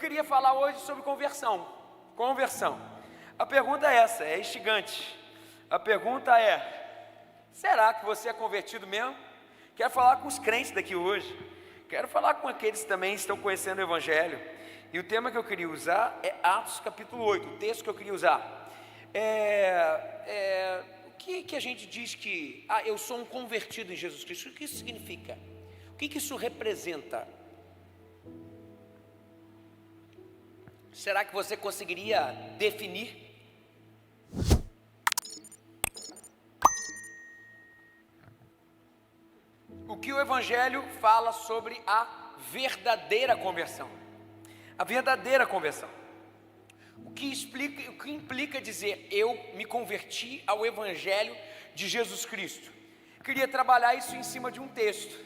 queria falar hoje sobre conversão. Conversão. A pergunta é essa, é instigante. A pergunta é: será que você é convertido mesmo? Quero falar com os crentes daqui hoje. Quero falar com aqueles que também estão conhecendo o Evangelho. E o tema que eu queria usar é Atos capítulo 8. O texto que eu queria usar o que a gente diz que eu sou um convertido em Jesus Cristo? O que isso significa? O que isso representa? Será que você conseguiria definir? O que o Evangelho fala sobre a verdadeira conversão? A verdadeira conversão. O que implica dizer eu me converti ao Evangelho de Jesus Cristo? Queria trabalhar isso em cima de um texto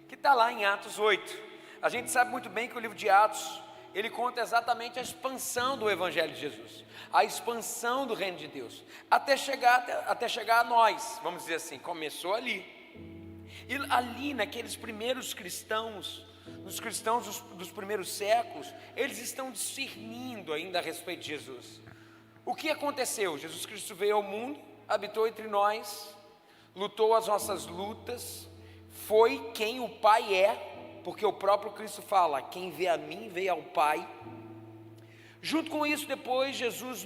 que está lá em Atos 8. A gente sabe muito bem que o livro de Atos, ele conta exatamente a expansão do Evangelho de Jesus, a expansão do reino de Deus, até chegar a nós, vamos dizer assim, começou ali. E ali naqueles primeiros cristãos, os cristãos dos primeiros séculos, eles estão discernindo ainda a respeito de Jesus. O que aconteceu? Jesus Cristo veio ao mundo, habitou entre nós, lutou as nossas lutas, foi quem o Pai é, porque o próprio Cristo fala: quem vê a mim, vê ao Pai. Junto com isso, depois Jesus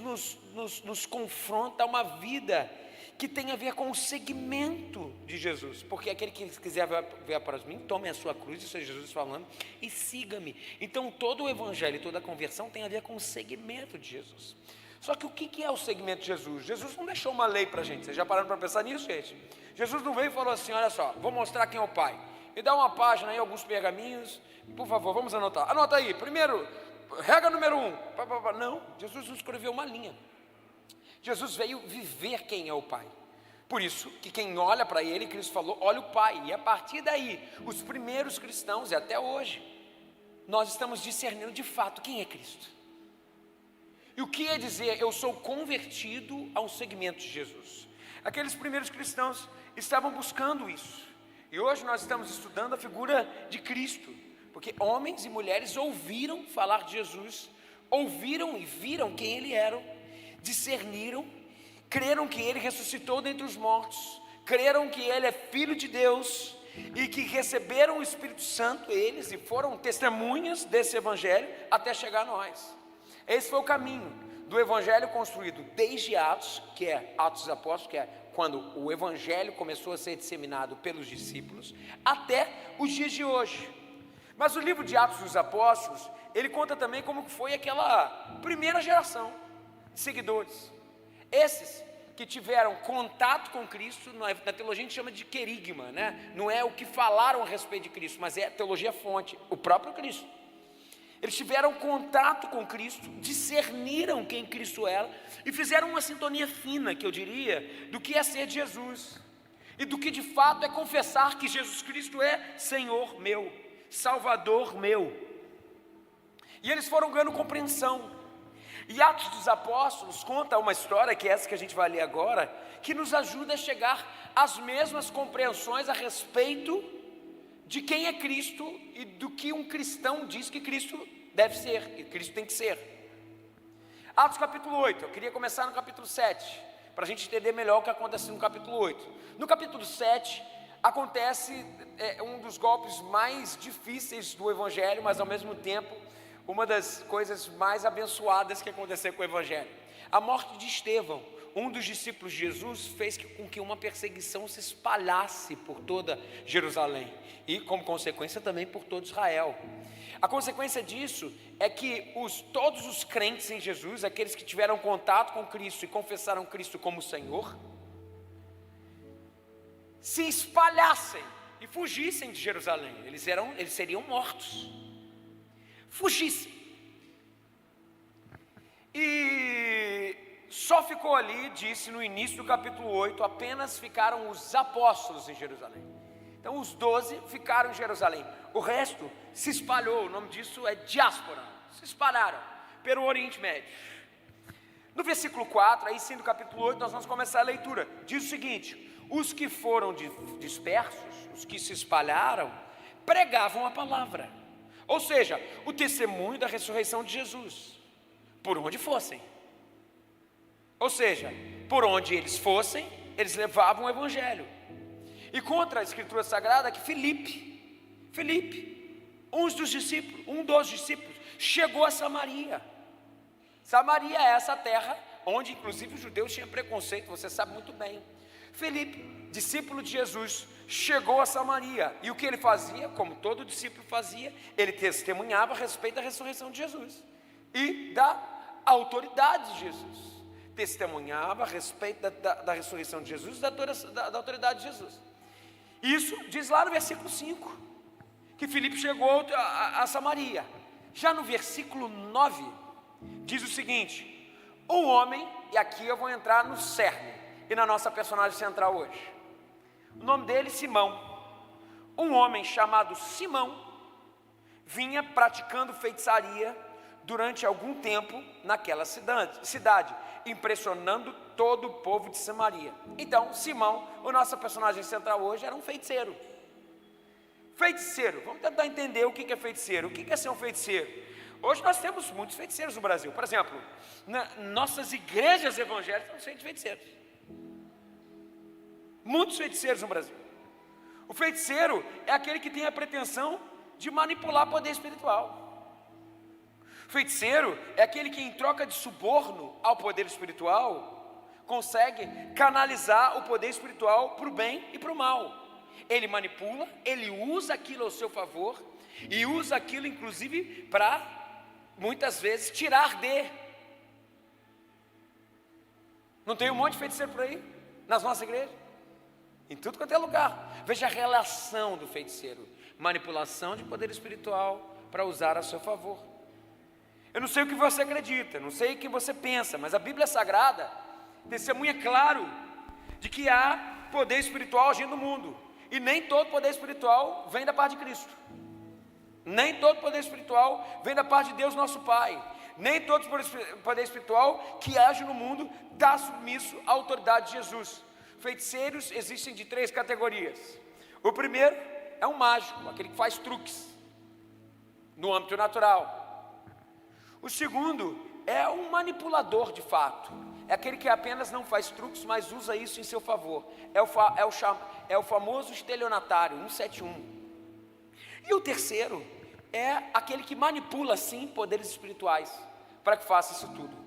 nos confronta a uma vida que tem a ver com o segmento de Jesus, porque aquele que quiser ver para mim, tome a sua cruz, isso é Jesus falando, e siga-me. Então todo o Evangelho, toda a conversão tem a ver com o segmento de Jesus. Só que o que é o segmento de Jesus? Jesus não deixou uma lei para a gente. Vocês já pararam para pensar nisso, gente? Jesus não veio e falou assim: olha só, vou mostrar quem é o Pai, me dá uma página aí, alguns pergaminhos, por favor, vamos anotar. Anota aí, primeiro, regra número 1. Não, Jesus não escreveu uma linha. Jesus veio viver quem é o Pai. Por isso que quem olha para ele, Cristo falou, olha o Pai. E a partir daí, os primeiros cristãos, e até hoje, nós estamos discernindo de fato quem é Cristo. E o que é dizer, eu sou convertido ao segmento de Jesus? Aqueles primeiros cristãos estavam buscando isso. E hoje nós estamos estudando a figura de Cristo, porque homens e mulheres ouviram falar de Jesus, ouviram e viram quem ele era, discerniram, creram que ele ressuscitou dentre os mortos, creram que ele é Filho de Deus e que receberam o Espírito Santo eles e foram testemunhas desse Evangelho até chegar a nós. Esse foi o caminho do Evangelho construído desde Atos, que é Atos dos Apóstolos, que é quando o Evangelho começou a ser disseminado pelos discípulos, até os dias de hoje. Mas o livro de Atos dos Apóstolos, ele conta também como foi aquela primeira geração de seguidores, esses que tiveram contato com Cristo. Na teologia a gente chama de querigma, né? Não é o que falaram a respeito de Cristo, mas é a teologia fonte, o próprio Cristo. Eles tiveram contato com Cristo, discerniram quem Cristo era e fizeram uma sintonia fina, que eu diria, do que é ser de Jesus e do que de fato é confessar que Jesus Cristo é Senhor meu, Salvador meu. E eles foram ganhando compreensão. E Atos dos Apóstolos conta uma história, que é essa que a gente vai ler agora, que nos ajuda a chegar às mesmas compreensões a respeito de quem é Cristo e do que um cristão diz que Cristo deve ser, que Cristo tem que ser. Atos capítulo 8, eu queria começar no capítulo 7, para a gente entender melhor o que acontece no capítulo 8. No capítulo 7, acontece um dos golpes mais difíceis do Evangelho, mas ao mesmo tempo uma das coisas mais abençoadas que aconteceu com o Evangelho. A morte de Estevão, um dos discípulos de Jesus, fez com que uma perseguição se espalhasse por toda Jerusalém e, como consequência, também por todo Israel. A consequência disso é que todos os crentes em Jesus, aqueles que tiveram contato com Cristo e confessaram Cristo como Senhor, se espalhassem e fugissem de Jerusalém. Eles seriam mortos. Fugissem. E só ficou ali, disse no início do capítulo 8, apenas ficaram os apóstolos em Jerusalém. Então os 12 ficaram em Jerusalém. O resto se espalhou, o nome disso é diáspora. Se espalharam pelo Oriente Médio. No versículo 4, aí sim do capítulo 8, nós vamos começar a leitura. Diz o seguinte: os que foram dispersos, os que se espalharam, pregavam a palavra. Ou seja, o testemunho da ressurreição de Jesus, por onde fossem. Ou seja, por onde eles fossem, eles levavam o evangelho. E contra a escritura sagrada que Filipe, um dos discípulos, chegou a Samaria. Samaria é essa terra onde inclusive os judeus tinham preconceito, você sabe muito bem. Filipe, discípulo de Jesus, chegou a Samaria, e o que ele fazia, como todo discípulo fazia, ele testemunhava a respeito da ressurreição de Jesus e da autoridade de Jesus. Testemunhava a respeito da ressurreição de Jesus, da autoridade de Jesus. Isso diz lá no versículo 5, que Filipe chegou a Samaria. Já no versículo 9, diz o seguinte: um homem, e aqui eu vou entrar no cerne, e na nossa personagem central hoje. O nome dele, Simão. Um homem chamado Simão vinha praticando feitiçaria durante algum tempo naquela cidade, impressionando todo o povo de Samaria. Então, Simão, o nosso personagem central hoje, era um feiticeiro. Feiticeiro, vamos tentar entender o que é feiticeiro. O que é ser um feiticeiro? Hoje nós temos muitos feiticeiros no Brasil. Por exemplo, nossas igrejas evangélicas estão cheias de feiticeiros. Muitos feiticeiros no Brasil. O feiticeiro é aquele que tem a pretensão de manipular poder espiritual. O feiticeiro é aquele que, em troca de suborno ao poder espiritual, consegue canalizar o poder espiritual para o bem e para o mal. Ele manipula, ele usa aquilo ao seu favor, e usa aquilo inclusive para, muitas vezes, tirar de. Não tem um monte de feiticeiro por aí, nas nossas igrejas? Em tudo quanto é lugar. Veja a relação do feiticeiro: manipulação de poder espiritual para usar a seu favor. Eu não sei o que você acredita, não sei o que você pensa, mas a Bíblia Sagrada testemunha claro de que há poder espiritual agindo no mundo, e nem todo poder espiritual vem da parte de Cristo. Nem todo poder espiritual vem da parte de Deus nosso Pai. Nem todo poder espiritual que age no mundo está submisso à autoridade de Jesus. Feiticeiros existem de 3 categorias. O primeiro é um mágico, aquele que faz truques no âmbito natural. O segundo é um manipulador de fato, é aquele que apenas não faz truques, mas usa isso em seu favor. É o famoso estelionatário, 171. E o terceiro é aquele que manipula sim poderes espirituais para que faça isso tudo.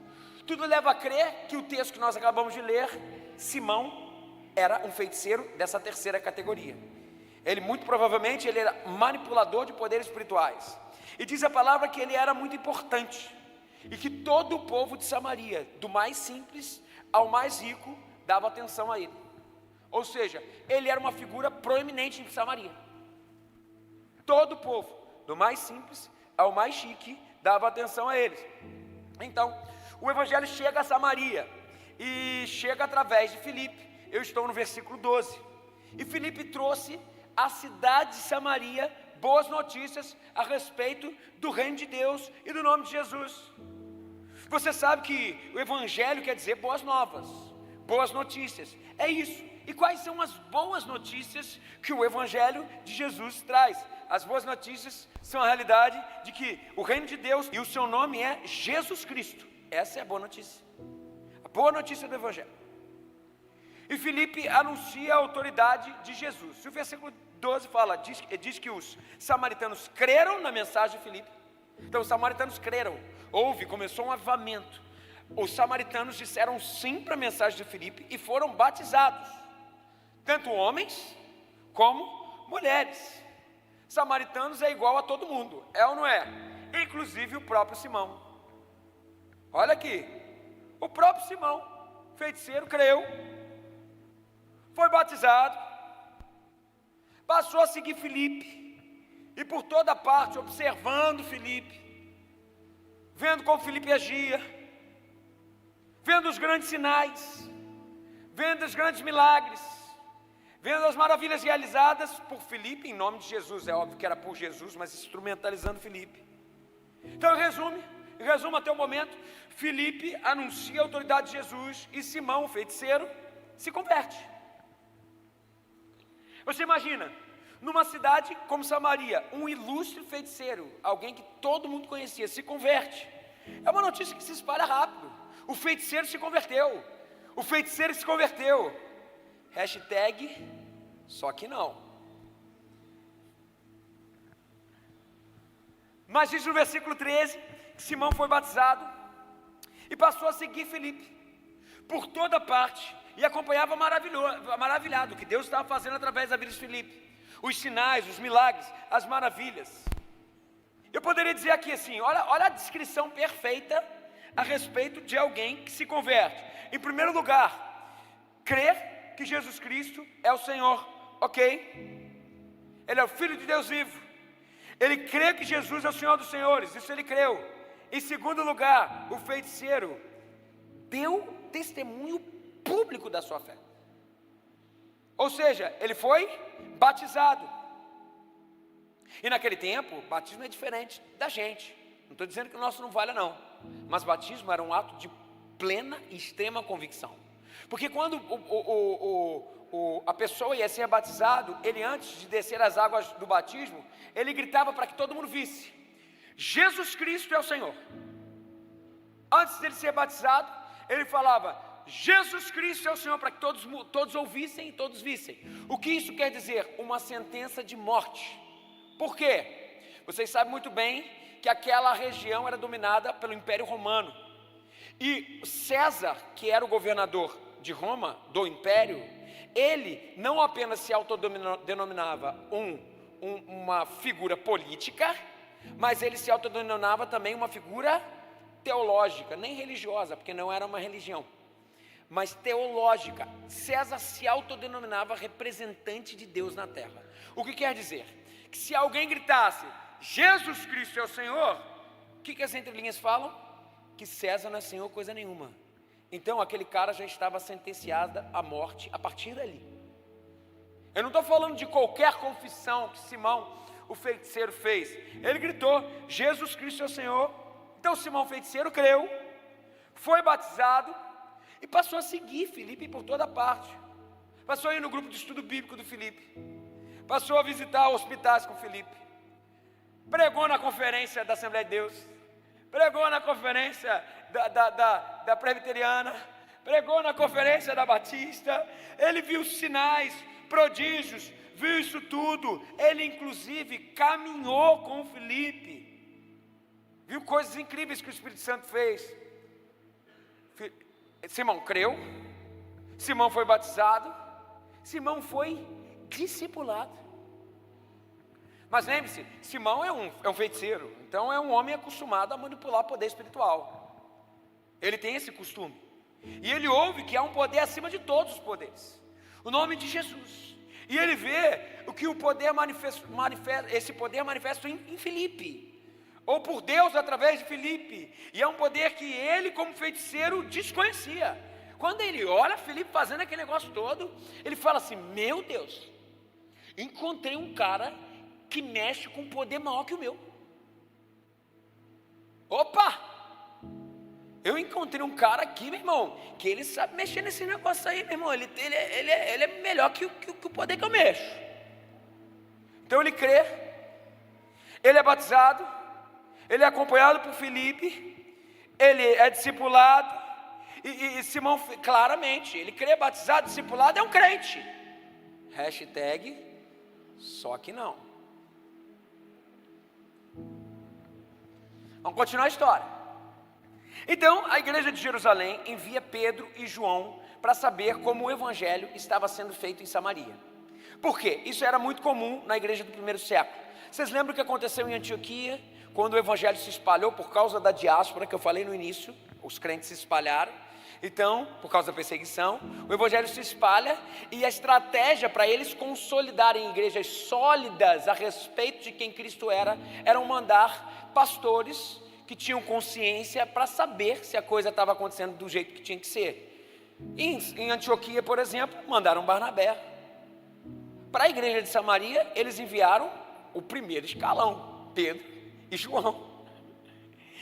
Tudo leva a crer que o texto que nós acabamos de ler, Simão era um feiticeiro dessa terceira categoria. Ele muito provavelmente ele era manipulador de poderes espirituais. E diz a palavra que ele era muito importante, e que todo o povo de Samaria, do mais simples ao mais rico, dava atenção a ele. Ou seja, ele era uma figura proeminente em Samaria. Todo o povo, do mais simples ao mais chique, dava atenção a eles. Então, o evangelho chega a Samaria, e chega através de Filipe. Eu estou no versículo 12. E Filipe trouxe à cidade de Samaria boas notícias a respeito do reino de Deus e do nome de Jesus. Você sabe que o evangelho quer dizer boas novas, boas notícias. É isso. E quais são as boas notícias que o evangelho de Jesus traz? As boas notícias são a realidade de que o reino de Deus e o seu nome é Jesus Cristo. Essa é a boa notícia. A boa notícia do evangelho. E Filipe anuncia a autoridade de Jesus. O versículo 12 fala, diz que os samaritanos creram na mensagem de Filipe. Então os samaritanos creram. Começou um avivamento. Os samaritanos disseram sim para a mensagem de Filipe e foram batizados. Tanto homens como mulheres. Samaritanos é igual a todo mundo, é ou não é? Inclusive o próprio Simão. Olha aqui, o próprio Simão, feiticeiro, creu, foi batizado, passou a seguir Filipe, e por toda parte, observando Filipe, vendo como Filipe agia, vendo os grandes sinais, vendo os grandes milagres, vendo as maravilhas realizadas por Filipe, em nome de Jesus. É óbvio que era por Jesus, mas instrumentalizando Filipe. Então, em resumo até o momento, Filipe anuncia a autoridade de Jesus, e Simão, o feiticeiro, se converte. Você imagina, Numa cidade como Samaria, um ilustre feiticeiro, alguém que todo mundo conhecia, se converte. É uma notícia que se espalha rápido. O feiticeiro se converteu. O feiticeiro se converteu. Hashtag, só que não. Mas diz no versículo 13, que Simão foi batizado e passou a seguir Filipe por toda parte, e acompanhava maravilhado o que Deus estava fazendo através da vida de Filipe. Os sinais, os milagres, as maravilhas. Eu poderia dizer aqui assim, olha a descrição perfeita a respeito de alguém que se converte. Em primeiro lugar, crer que Jesus Cristo é o Senhor, ok? Ele é o Filho de Deus vivo. Ele crê que Jesus é o Senhor dos senhores, isso ele creu. Em segundo lugar, o feiticeiro deu testemunho público da sua fé. Ou seja, ele foi batizado. E naquele tempo, batismo é diferente da gente. Não estou dizendo que o nosso não vale não, mas batismo era um ato de plena e extrema convicção. Porque quando a pessoa ia ser batizado, ele antes de descer as águas do batismo, ele gritava para que todo mundo visse: Jesus Cristo é o Senhor. Antes dele ser batizado, ele falava: Jesus Cristo é o Senhor, para que todos ouvissem e todos vissem. O que isso quer dizer? Uma sentença de morte. Por quê? Vocês sabem muito bem que aquela região era dominada pelo Império Romano. E César, que era o governador de Roma, do Império, ele não apenas se autodenominava uma figura política, mas ele se autodenominava também uma figura teológica, nem religiosa, porque não era uma religião, mas teológica. César se autodenominava representante de Deus na terra. O que quer dizer? Que se alguém gritasse, Jesus Cristo é o Senhor, o que as entrelinhas falam? Que César não é Senhor coisa nenhuma. Então aquele cara já estava sentenciado à morte a partir dali. Eu não estou falando de qualquer confissão que Simão, o feiticeiro, fez. Ele gritou, Jesus Cristo é o Senhor. Então Simão, feiticeiro, creu, foi batizado e passou a seguir Filipe por toda parte. Passou a ir no grupo de estudo bíblico do Filipe. Passou a visitar hospitais com Filipe. Pregou na conferência da Assembleia de Deus. Pregou na conferência da Presbiteriana. Pregou na conferência da Batista. Ele viu sinais, prodígios, viu isso tudo. Ele inclusive caminhou com Filipe. Viu coisas incríveis que o Espírito Santo fez. Simão creu. Simão foi batizado. Simão foi discipulado. Mas lembre-se, Simão é um feiticeiro. Então é um homem acostumado a manipular poder espiritual. Ele tem esse costume. E ele ouve que há um poder acima de todos os poderes. O nome de Jesus. E ele vê o que o poder esse poder manifesta em Filipe. Ou por Deus através de Filipe. E é um poder que ele, como feiticeiro, desconhecia. Quando ele olha Filipe fazendo aquele negócio todo, ele fala assim: meu Deus, encontrei um cara que mexe com um poder maior que o meu. Opa! Eu encontrei um cara aqui, meu irmão, que ele sabe mexer nesse negócio aí, meu irmão. Ele é melhor que o poder que eu mexo. Então ele crê, ele é batizado, ele é acompanhado por Filipe, ele é discipulado, e Simão, claramente, ele crê, batizado, discipulado, é um crente. Hashtag, só que não. Vamos continuar a história. Então, a igreja de Jerusalém envia Pedro e João para saber como o evangelho estava sendo feito em Samaria. Por quê? Isso era muito comum na igreja do primeiro século. Vocês lembram o que aconteceu em Antioquia, quando o evangelho se espalhou por causa da diáspora, que eu falei no início, os crentes se espalharam. Então, por causa da perseguição, o evangelho se espalha, e a estratégia para eles consolidarem igrejas sólidas a respeito de quem Cristo era mandar pastores que tinham consciência para saber se a coisa estava acontecendo do jeito que tinha que ser. Em Antioquia, por exemplo, mandaram Barnabé. Para a igreja de Samaria, eles enviaram o primeiro escalão, Pedro e João.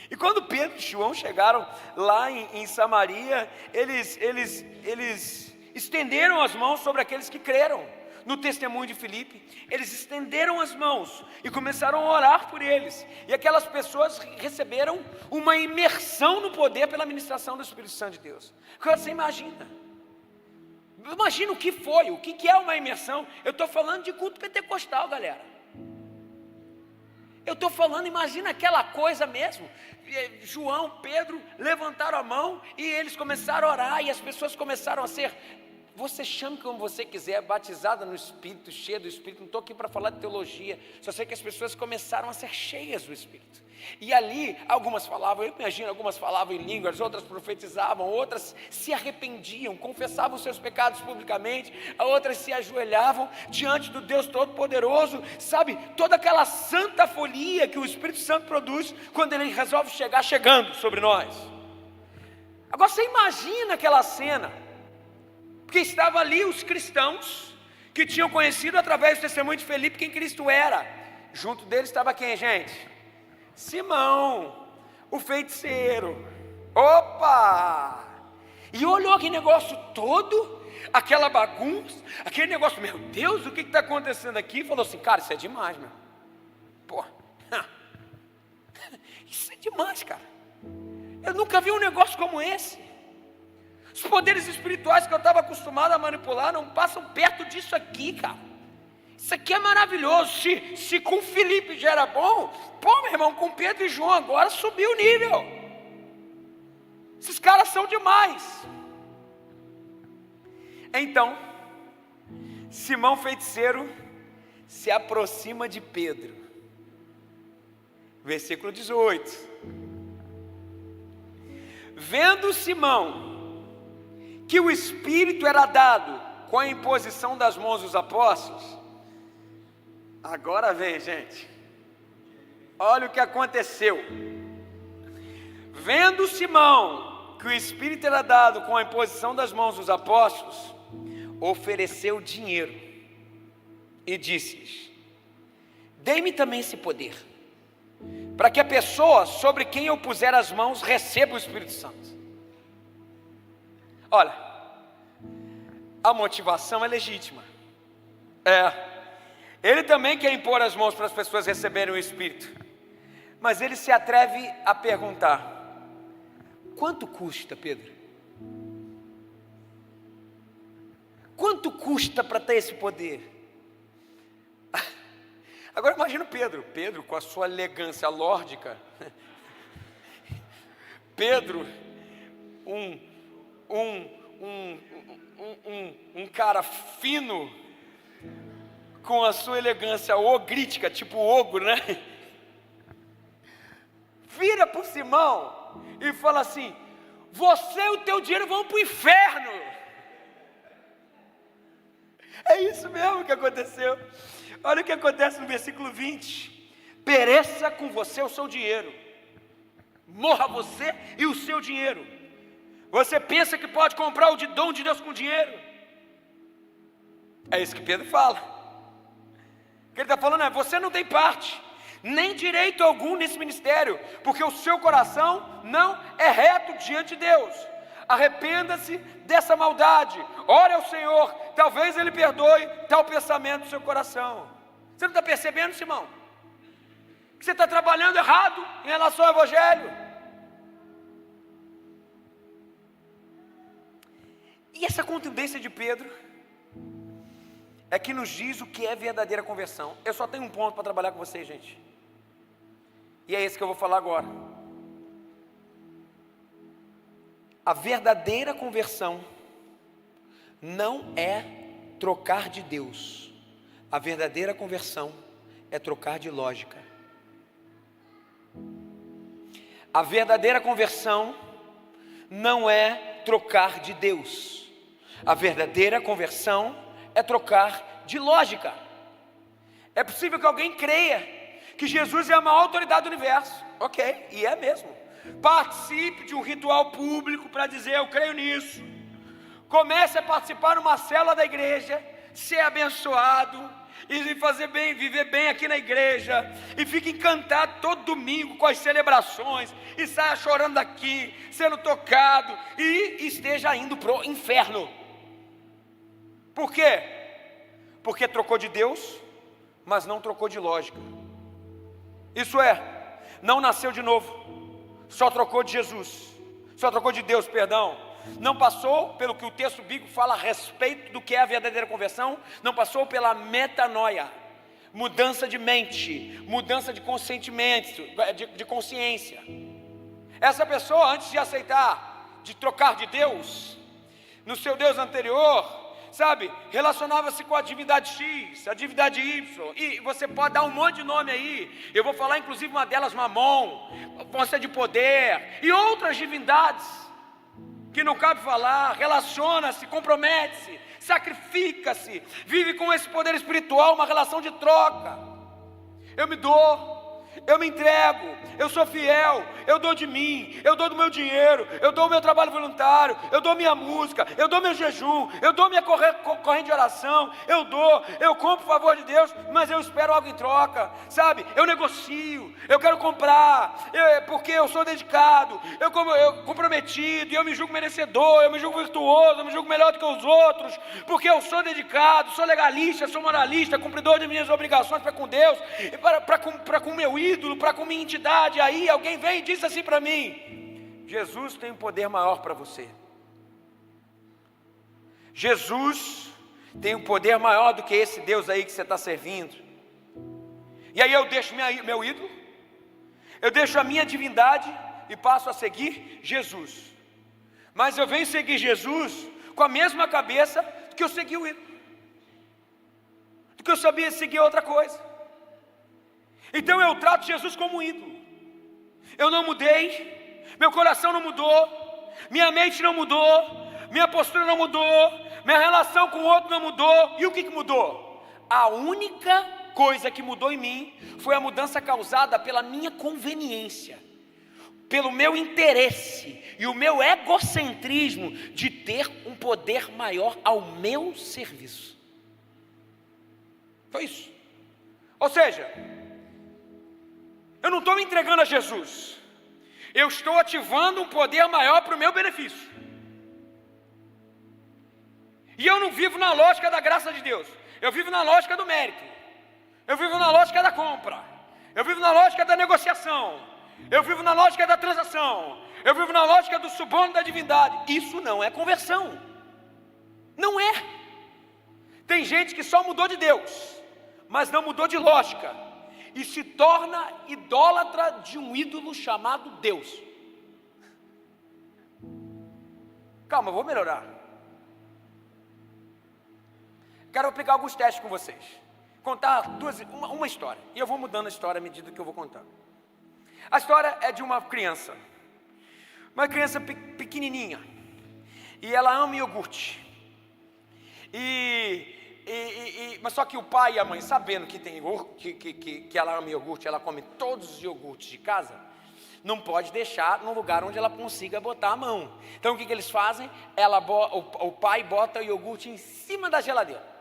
E quando Pedro e João chegaram lá em Samaria, eles estenderam as mãos sobre aqueles que creram. no testemunho de Filipe, eles estenderam as mãos e começaram a orar por eles. E aquelas pessoas receberam uma imersão no poder pela ministração do Espírito Santo de Deus. Agora você imagina o que foi, o que é uma imersão. Eu estou falando de culto pentecostal, galera. Eu estou falando, imagina aquela coisa mesmo. João, Pedro levantaram a mão e eles começaram a orar e as pessoas começaram a ser, você chame como você quiser, batizada no Espírito, cheia do Espírito. Não estou aqui para falar de teologia, só sei que as pessoas começaram a ser cheias do Espírito. E ali, algumas falavam, eu imagino, algumas falavam em línguas, outras profetizavam, outras se arrependiam, confessavam os seus pecados publicamente, outras se ajoelhavam diante do Deus Todo-Poderoso, sabe, toda aquela santa folia que o Espírito Santo produz quando Ele resolve chegar chegando sobre nós. Agora você imagina aquela cena, porque estavam ali os cristãos que tinham conhecido através do testemunho de Filipe quem Cristo era. Junto deles estava quem, gente? Simão, o feiticeiro. Opa! E olhou aquele negócio todo, aquela bagunça, aquele negócio, meu Deus, o que está acontecendo aqui? E falou assim, cara, isso é demais, meu. Pô, isso é demais, cara. Eu nunca vi um negócio como esse. Os poderes espirituais que eu estava acostumado a manipular não passam perto disso aqui, cara. Isso aqui é maravilhoso. Se com Filipe já era bom, pô, meu irmão, com Pedro e João agora subiu o nível. Esses caras são demais. Então, Simão feiticeiro se aproxima de Pedro. Versículo 18. Vendo Simão que o Espírito era dado com a imposição das mãos dos apóstolos, agora vem, gente, olha o que aconteceu. Vendo Simão que o Espírito era dado com a imposição das mãos dos apóstolos, ofereceu dinheiro e disse-lhes, dê-me também esse poder, para que a pessoa sobre quem eu puser as mãos receba o Espírito Santo. Olha, a motivação é legítima. Ele também quer impor as mãos para as pessoas receberem o Espírito. Mas ele se atreve a perguntar, quanto custa, Pedro? Quanto custa para ter esse poder? Agora imagina Pedro com a sua elegância lórdica. Pedro, um cara fino, com a sua elegância ogrítica, tipo ogro, né? Vira para o Simão e fala assim, você e o teu dinheiro vão para o inferno. É isso mesmo que aconteceu. Olha o que acontece no versículo 20, pereça com você o seu dinheiro, morra você e o seu dinheiro. Você pensa que pode comprar o dom de Deus com dinheiro? É isso que Pedro fala. O que ele está falando é, você não tem parte, nem direito algum nesse ministério, porque o seu coração não é reto diante de Deus. Arrependa-se dessa maldade, ore ao Senhor, talvez Ele perdoe tal pensamento do seu coração. Você não está percebendo, Simão? Que você está trabalhando errado em relação ao Evangelho. E essa contundência de Pedro é que nos diz o que é verdadeira conversão. Eu só tenho um ponto para trabalhar com vocês, gente. E é esse que eu vou falar agora. A verdadeira conversão não é trocar de Deus. A verdadeira conversão é trocar de lógica. A verdadeira conversão não é trocar de Deus. A verdadeira conversão é trocar de lógica. É possível que alguém creia que Jesus é a maior autoridade do universo. Ok, e é mesmo. Participe de um ritual público para dizer eu creio nisso. Comece a participar numa célula da igreja, ser abençoado e fazer bem, viver bem aqui na igreja, e fique encantado todo domingo com as celebrações, e saia chorando daqui, sendo tocado, e esteja indo para o inferno. Por quê? porque trocou de Deus, mas não trocou de lógica. Isso é, não nasceu de novo, só trocou de Jesus, só trocou de Deus, perdão. Não passou pelo que o texto bíblico fala a respeito do que é a verdadeira conversão, não passou pela metanoia, mudança de mente, mudança de consentimento, de consciência. Essa pessoa, antes de aceitar, de trocar de Deus, no seu Deus anterior, sabe, relacionava-se com a divindade X, a divindade Y, e você pode dar um monte de nome aí. Eu vou falar inclusive uma delas, Mamon, força de poder, e outras divindades, que não cabe falar. Relaciona-se, compromete-se, sacrifica-se, vive com esse poder espiritual, uma relação de troca. Eu me dou, eu me entrego, eu sou fiel, eu dou de mim, eu dou do meu dinheiro, eu dou o meu trabalho voluntário, eu dou minha música, eu dou meu jejum, eu dou minha corrente de oração, eu compro o favor de Deus, mas eu espero algo em troca, sabe? Eu negocio, eu quero comprar, porque eu sou dedicado, eu comprometido, eu me julgo merecedor, eu me julgo virtuoso, eu me julgo melhor do que os outros, porque eu sou dedicado, sou legalista, sou moralista, cumpridor de minhas obrigações para com Deus, e para com o meu ídolo, para com minha entidade. Aí alguém vem e diz assim para mim: Jesus tem um poder maior para você. Jesus tem um poder maior do que esse Deus aí que você está servindo. E aí eu deixo meu ídolo, eu deixo a minha divindade e passo a seguir Jesus. Mas eu venho seguir Jesus com a mesma cabeça que eu segui o ídolo, do que eu sabia seguir outra coisa. Então eu trato Jesus como um ídolo. Eu não mudei, meu coração não mudou, minha mente não mudou, minha postura não mudou, minha relação com o outro não mudou. E o que mudou? A única coisa que mudou em mim foi a mudança causada pela minha conveniência, pelo meu interesse e o meu egocentrismo de ter um poder maior ao meu serviço. Foi isso. Ou seja, eu não estou me entregando a Jesus, eu estou ativando um poder maior para o meu benefício. E eu não vivo na lógica da graça de Deus, eu vivo na lógica do mérito, eu vivo na lógica da compra, eu vivo na lógica da negociação, eu vivo na lógica da transação, eu vivo na lógica do suborno da divindade. Isso não é conversão, não é. Tem gente que só mudou de Deus, mas não mudou de lógica, e se torna idólatra de um ídolo chamado Deus. Calma, eu vou melhorar. Quero aplicar alguns testes com vocês. Contar uma história, e eu vou mudando a história à medida que eu vou contar. A história é de uma criança pequenininha, e ela ama iogurte. Mas só que o pai e a mãe, sabendo que tem que ela ama iogurte, ela come todos os iogurtes de casa, não pode deixar num lugar onde ela consiga botar a mão. Então o que eles fazem? O pai bota o iogurte em cima da geladeira.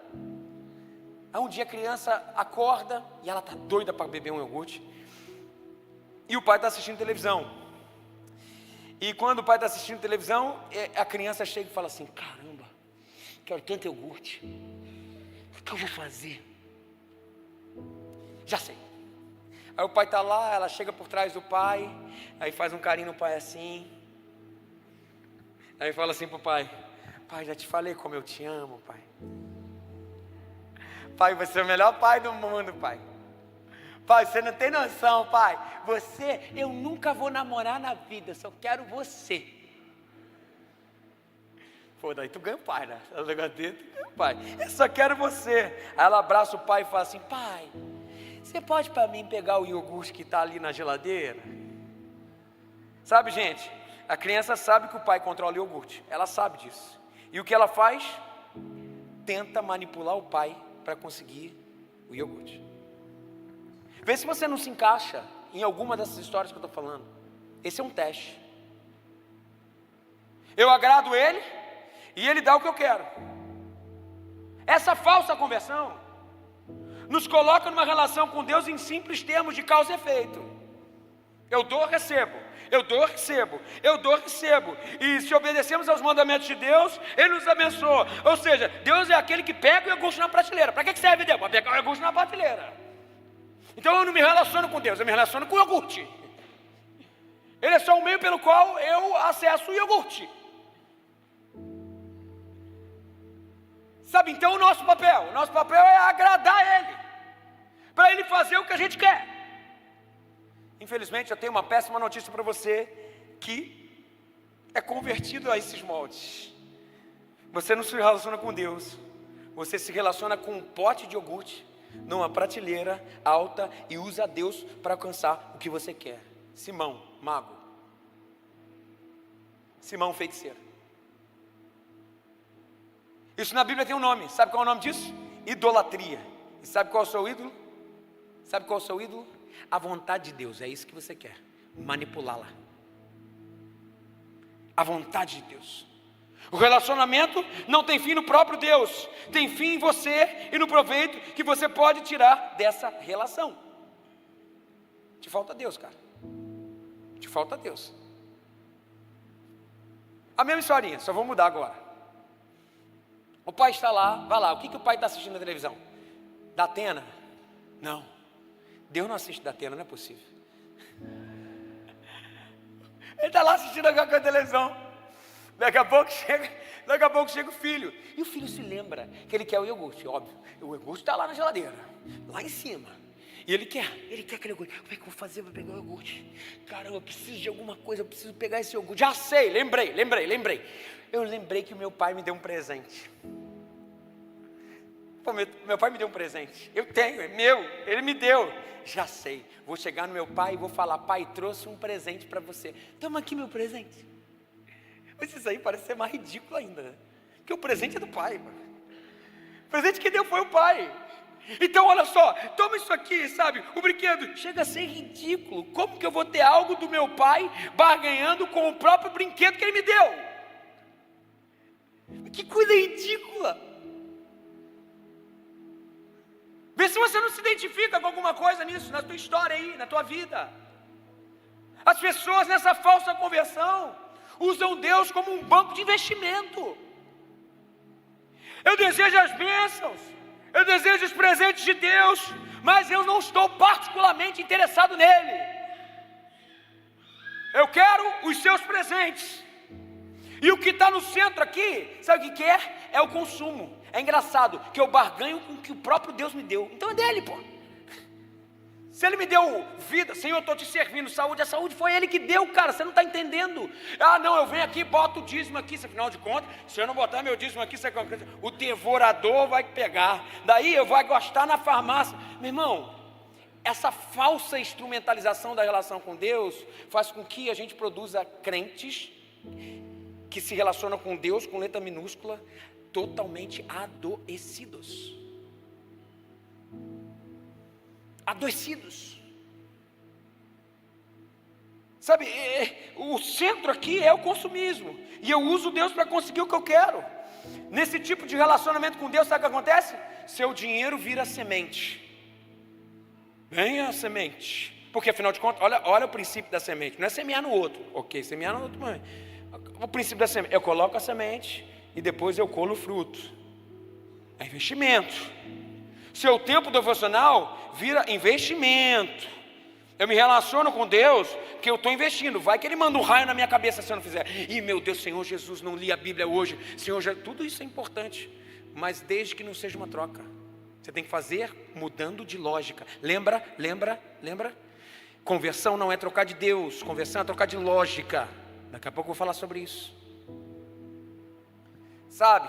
Aí um dia a criança acorda e ela está doida para beber um iogurte, e o pai está assistindo televisão. E quando o pai está assistindo televisão, a criança chega e fala assim: caramba, quero tanto iogurte, o que eu vou fazer? Já sei. Aí o pai está lá, ela chega por trás do pai, aí faz um carinho no pai assim, aí fala assim para o pai: pai, já te falei como eu te amo, pai. Pai, você é o melhor pai do mundo, pai. Pai, você não tem noção, pai. Eu nunca vou namorar na vida, só quero você. Pô, daí tu ganha o pai, né? O negócio dele, tu ganha o pai. Eu só quero você. Aí ela abraça o pai e fala assim: pai, você pode para mim pegar o iogurte que está ali na geladeira? Sabe, gente, a criança sabe que o pai controla o iogurte, ela sabe disso. E o que ela faz? Tenta manipular o pai para conseguir o iogurte. Vê se você não se encaixa em alguma dessas histórias que eu estou falando. Esse é um teste. Eu agrado ele e ele dá o que eu quero. Essa falsa conversão nos coloca numa relação com Deus em simples termos de causa e efeito. Eu dou, recebo. Eu dou, recebo. Eu dou, recebo. E se obedecemos aos mandamentos de Deus, Ele nos abençoa. Ou seja, Deus é aquele que pega o iogurte na prateleira. Para que serve Deus? Para pegar o iogurte na prateleira. Então eu não me relaciono com Deus, eu me relaciono com o iogurte. Ele é só o meio pelo qual eu acesso o iogurte. Sabe, então o nosso papel é agradar Ele, para Ele fazer o que a gente quer. Infelizmente eu tenho uma péssima notícia para você, que é convertido a esses moldes. Você não se relaciona com Deus, você se relaciona com um pote de iogurte, numa prateleira alta, e usa Deus para alcançar o que você quer. Simão, mago. Simão, feiticeiro. Isso na Bíblia tem um nome. Sabe qual é o nome disso? Idolatria. E sabe qual é o seu ídolo? Sabe qual é o seu ídolo? A vontade de Deus. É isso que você quer, manipulá-la. A vontade de Deus. O relacionamento não tem fim no próprio Deus, tem fim em você e no proveito que você pode tirar dessa relação. Te falta Deus, cara. Te falta Deus. A mesma historinha, só vou mudar agora. O pai está lá, vai lá, o que o pai está assistindo na televisão? Da Atena? Não, Deus não assiste da Atena, não é possível. Ele está lá assistindo alguma coisa na televisão. Daqui a pouco chega o filho. E o filho se lembra que ele quer o iogurte, óbvio. O iogurte está lá na geladeira, lá em cima. E ele quer aquele iogurte. Como é que eu vou fazer para pegar o iogurte? Caramba, eu preciso de alguma coisa, eu preciso pegar esse iogurte. Já sei, lembrei. Eu lembrei que o meu pai me deu um presente. Pô, meu pai me deu um presente. Eu tenho, é meu, ele me deu. Já sei, vou chegar no meu pai e vou falar: pai, trouxe um presente para você. Toma aqui meu presente. Mas isso aí parece ser mais ridículo ainda, né? Porque o presente é do pai, mano. O presente que deu foi o pai. Então olha só, toma isso aqui, sabe, o brinquedo. Chega a ser ridículo. Como que eu vou ter algo do meu pai barganhando com o próprio brinquedo que ele me deu? Que coisa ridícula. Vê se você não se identifica com alguma coisa nisso, na tua história aí, na tua vida. As pessoas nessa falsa conversão usam Deus como um banco de investimento. Eu desejo as bênçãos, eu desejo os presentes de Deus, mas eu não estou particularmente interessado nele. Eu quero os seus presentes. E o que está no centro aqui, sabe o que é? É o consumo. É engraçado que eu barganho com o que o próprio Deus me deu. Então é dele, pô. Se ele me deu vida, Senhor, eu estou te servindo, saúde, a saúde foi ele que deu, cara, você não está entendendo. Ah, não, eu venho aqui, boto o dízimo aqui, afinal de contas, se eu não botar meu dízimo aqui, o devorador vai pegar, daí eu vou gastar na farmácia. Meu irmão, essa falsa instrumentalização da relação com Deus faz com que a gente produza crentes que se relacionam com Deus com letra minúscula, totalmente adoecidos. Adoecidos. Sabe, o centro aqui é o consumismo, e eu uso Deus para conseguir o que eu quero. Nesse tipo de relacionamento com Deus, sabe o que acontece? Seu dinheiro vira semente. Venha a semente, porque afinal de contas, olha o princípio da semente. Não é semear no outro, ok, semear no outro, mas o princípio da semente, eu coloco a semente e depois eu colho o fruto. É investimento. Seu tempo devocional vira investimento. Eu me relaciono com Deus porque eu estou investindo. Vai que Ele manda um raio na minha cabeça se eu não fizer. Ih, meu Deus, Senhor Jesus, não li a Bíblia hoje. Senhor, tudo isso é importante, mas desde que não seja uma troca. Você tem que fazer mudando de lógica. Lembra? Conversão não é trocar de Deus, conversão é trocar de lógica. Daqui a pouco eu vou falar sobre isso. Sabe?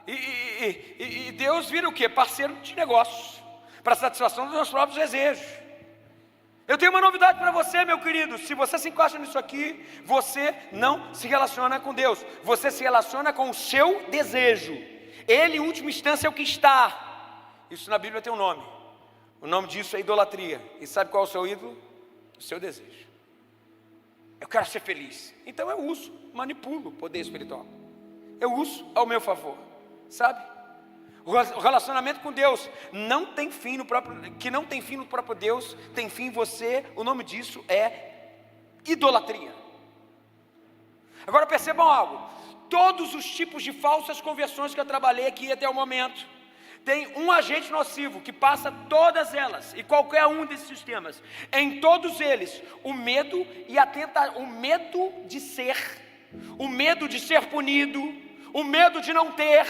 E Deus vira o quê? Parceiro de negócios, para satisfação dos meus próprios desejos. Eu tenho uma novidade para você, meu querido. Se você se encaixa nisso aqui, você não se relaciona com Deus, você se relaciona com o seu desejo. Ele, em última instância, é o que está. Isso na Bíblia tem um nome. O nome disso é idolatria. E sabe qual é o seu ídolo? O seu desejo. Eu quero ser feliz, então eu uso, manipulo o poder espiritual. Eu uso ao meu favor. Sabe? O relacionamento com Deus não tem fim no próprio, que não tem fim no próprio Deus, tem fim em você. O nome disso é idolatria. Agora percebam algo, todos os tipos de falsas conversões que eu trabalhei aqui até o momento, tem um agente nocivo que passa todas elas, e qualquer um desses sistemas, em todos eles, o medo e o medo de ser, o medo de ser punido, o medo de não ter,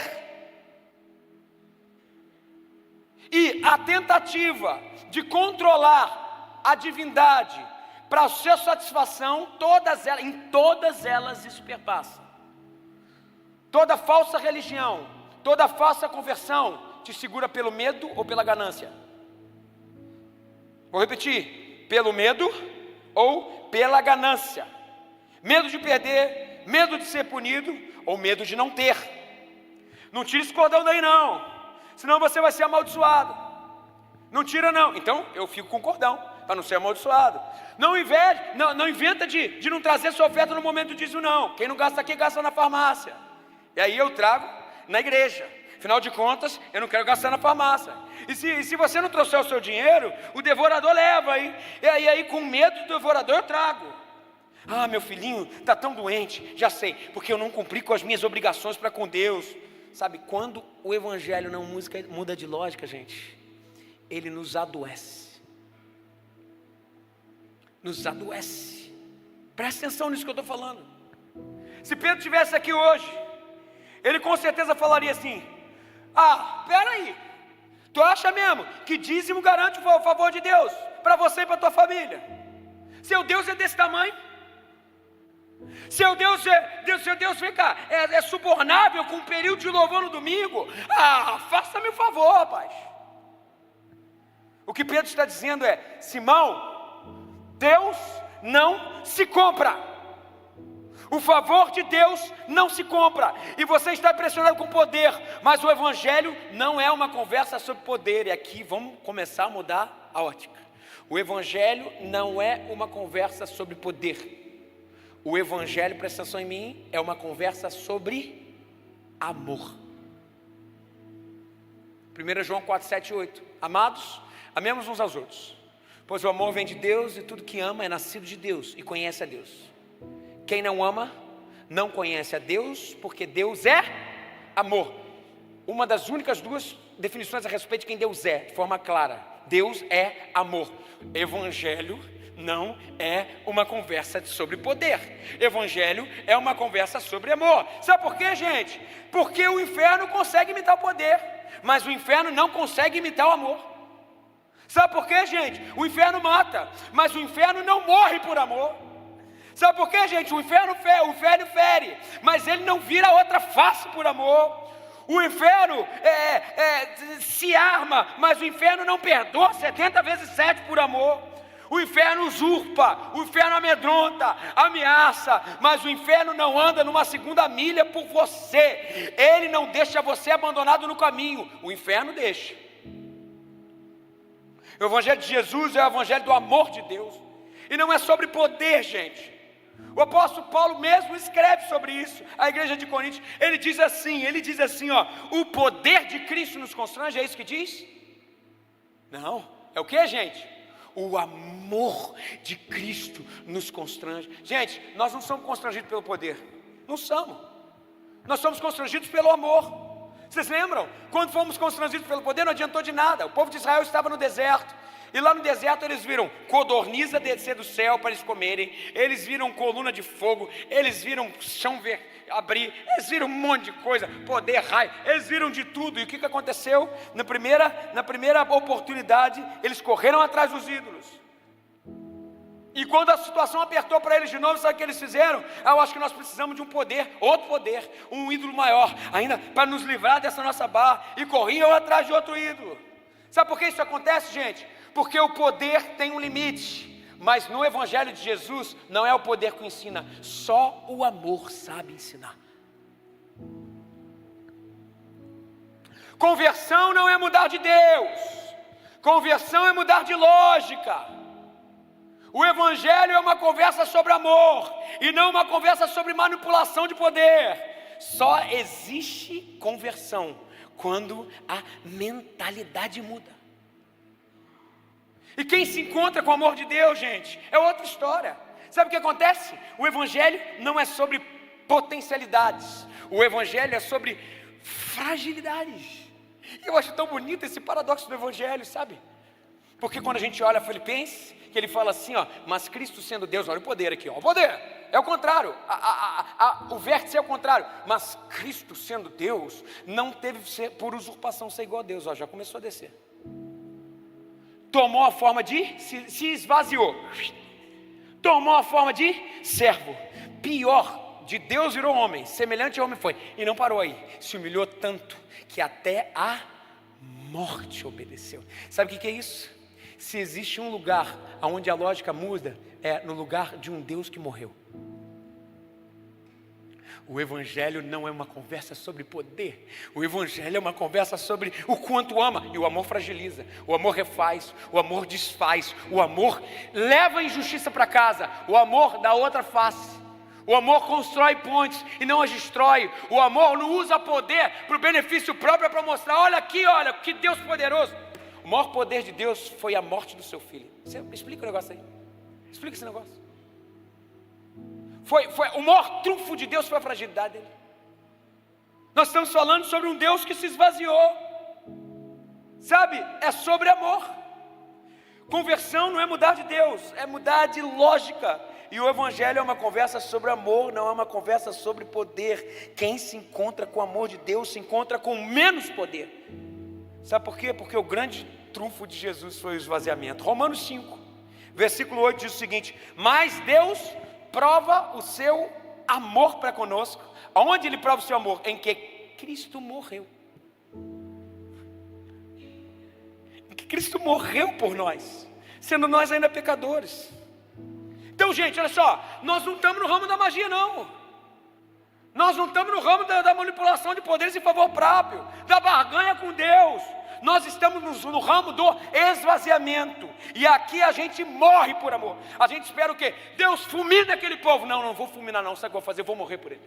e a tentativa de controlar a divindade para a sua satisfação, em todas elas isso perpassa. Toda falsa religião, toda falsa conversão te segura pelo medo ou pela ganância. Vou repetir, pelo medo ou pela ganância. Medo de perder, medo de ser punido ou medo de não ter. Não tira esse cordão daí não, senão você vai ser amaldiçoado. Não tira não, então eu fico com o cordão, para não ser amaldiçoado. Não inventa de não trazer sua oferta no momento do dízimo não. Quem não gasta aqui, gasta na farmácia. E aí eu trago na igreja. Afinal de contas, eu não quero gastar na farmácia. E se você não trouxer o seu dinheiro, o devorador leva, hein? E aí com medo do devorador eu trago. Ah, meu filhinho está tão doente, já sei, porque eu não cumpri com as minhas obrigações para com Deus. Sabe, quando o evangelho não muda de lógica, gente, ele nos adoece. Nos adoece. Presta atenção nisso que eu estou falando. Se Pedro estivesse aqui hoje, ele com certeza falaria assim: ah, peraí, tu acha mesmo que dízimo garante o favor de Deus para você e para tua família? Seu Deus é desse tamanho? Seu Deus vem cá, é subornável com um período de louvor no domingo? Ah, faça-me o favor, rapaz. O que Pedro está dizendo é: Simão, Deus não se compra. O favor de Deus não se compra. E você está impressionado com poder, mas o evangelho não é uma conversa sobre poder. E aqui vamos começar a mudar a ótica. O evangelho não é uma conversa sobre poder. O evangelho, presta atenção em mim, é uma conversa sobre amor. 1 João 4, 7 e 8. Amados, amemos uns aos outros, pois o amor vem de Deus, e tudo que ama é nascido de Deus e conhece a Deus. Quem não ama, não conhece a Deus, porque Deus é amor. Uma das únicas duas definições a respeito de quem Deus é, de forma clara: Deus é amor. Evangelho não é uma conversa sobre poder. Evangelho é uma conversa sobre amor. Sabe por quê, gente? Porque o inferno consegue imitar o poder, mas o inferno não consegue imitar o amor. Sabe por quê, gente? O inferno mata, mas o inferno não morre por amor. Sabe por quê, gente? O inferno fere, mas ele não vira outra face por amor. O inferno se arma, mas o inferno não perdoa 70 vezes 7 por amor. O inferno usurpa, o inferno amedronta, ameaça, mas o inferno não anda numa segunda milha por você. Ele não deixa você abandonado no caminho, o inferno deixa. O evangelho de Jesus é o evangelho do amor de Deus, e não é sobre poder, gente. O apóstolo Paulo mesmo escreve sobre isso, a igreja de Coríntios. Ele diz assim, ó: o poder de Cristo nos constrange, é isso que diz? Não, é o que, gente? O amor de Cristo nos constrange. Gente, nós não somos constrangidos pelo poder, não somos. Nós somos constrangidos pelo amor. Vocês lembram? Quando fomos constrangidos pelo poder, não adiantou de nada. O povo de Israel estava no deserto, e lá no deserto eles viram codorniza descer do céu para eles comerem, eles viram coluna de fogo, eles viram chão abrir, eles viram um monte de coisa, poder, raio, eles viram de tudo. E o que aconteceu? Na primeira oportunidade, eles correram atrás dos ídolos. E quando a situação apertou para eles de novo, sabe o que eles fizeram? Eu acho que nós precisamos de um poder, outro poder, um ídolo maior, ainda para nos livrar dessa nossa barra, e corriam atrás de outro ídolo. Sabe por que isso acontece, gente? Porque o poder tem um limite, mas no evangelho de Jesus não é o poder que ensina, só o amor sabe ensinar. Conversão não é mudar de Deus, conversão é mudar de lógica. O evangelho é uma conversa sobre amor, e não uma conversa sobre manipulação de poder. Só existe conversão quando a mentalidade muda. E quem se encontra com o amor de Deus, gente, é outra história. Sabe o que acontece? O Evangelho não é sobre potencialidades, o Evangelho é sobre fragilidades. Eu acho tão bonito esse paradoxo do Evangelho, sabe? Porque quando a gente olha Filipenses, que ele fala assim, ó, mas Cristo sendo Deus, olha o poder aqui, ó, o poder, é o contrário, o vértice é o contrário, mas Cristo sendo Deus, não teve por usurpação ser igual a Deus, ó, já começou a descer, tomou a forma de, se esvaziou, tomou a forma de servo, pior, de Deus virou homem, semelhante a homem foi, e não parou aí, se humilhou tanto, que até a morte obedeceu. Sabe o que é isso? Se existe um lugar onde a lógica muda, é no lugar de um Deus que morreu. O Evangelho não é uma conversa sobre poder, o Evangelho é uma conversa sobre o quanto ama, e o amor fragiliza, o amor refaz, o amor desfaz, o amor leva a injustiça para casa, o amor dá outra face, o amor constrói pontes e não as destrói, o amor não usa poder para o benefício próprio, é para mostrar, olha aqui, olha, que Deus poderoso. O maior poder de Deus foi a morte do seu filho. Você explica o negócio aí, explica esse negócio. Foi o maior trunfo de Deus foi a fragilidade dele. Nós estamos falando sobre um Deus que se esvaziou, sabe, é sobre amor. Conversão não é mudar de Deus, é mudar de lógica. E o Evangelho é uma conversa sobre amor, não é uma conversa sobre poder. Quem se encontra com o amor de Deus se encontra com menos poder. Sabe por quê? Porque o grande trunfo de Jesus foi o esvaziamento. Romanos 5, versículo 8 diz o seguinte: mas Deus prova o seu amor para conosco. Aonde Ele prova o seu amor? Em que Cristo morreu. Em que Cristo morreu por nós, sendo nós ainda pecadores. Então, gente, olha só, nós não estamos no ramo da magia, não. Nós não estamos no ramo da manipulação de poderes em favor próprio, da barganha com Deus. Nós estamos no ramo do esvaziamento. E aqui a gente morre por amor. A gente espera o quê? Deus fulmina aquele povo. Não, não vou fulminar não, sabe o que eu vou fazer? Eu vou morrer por ele.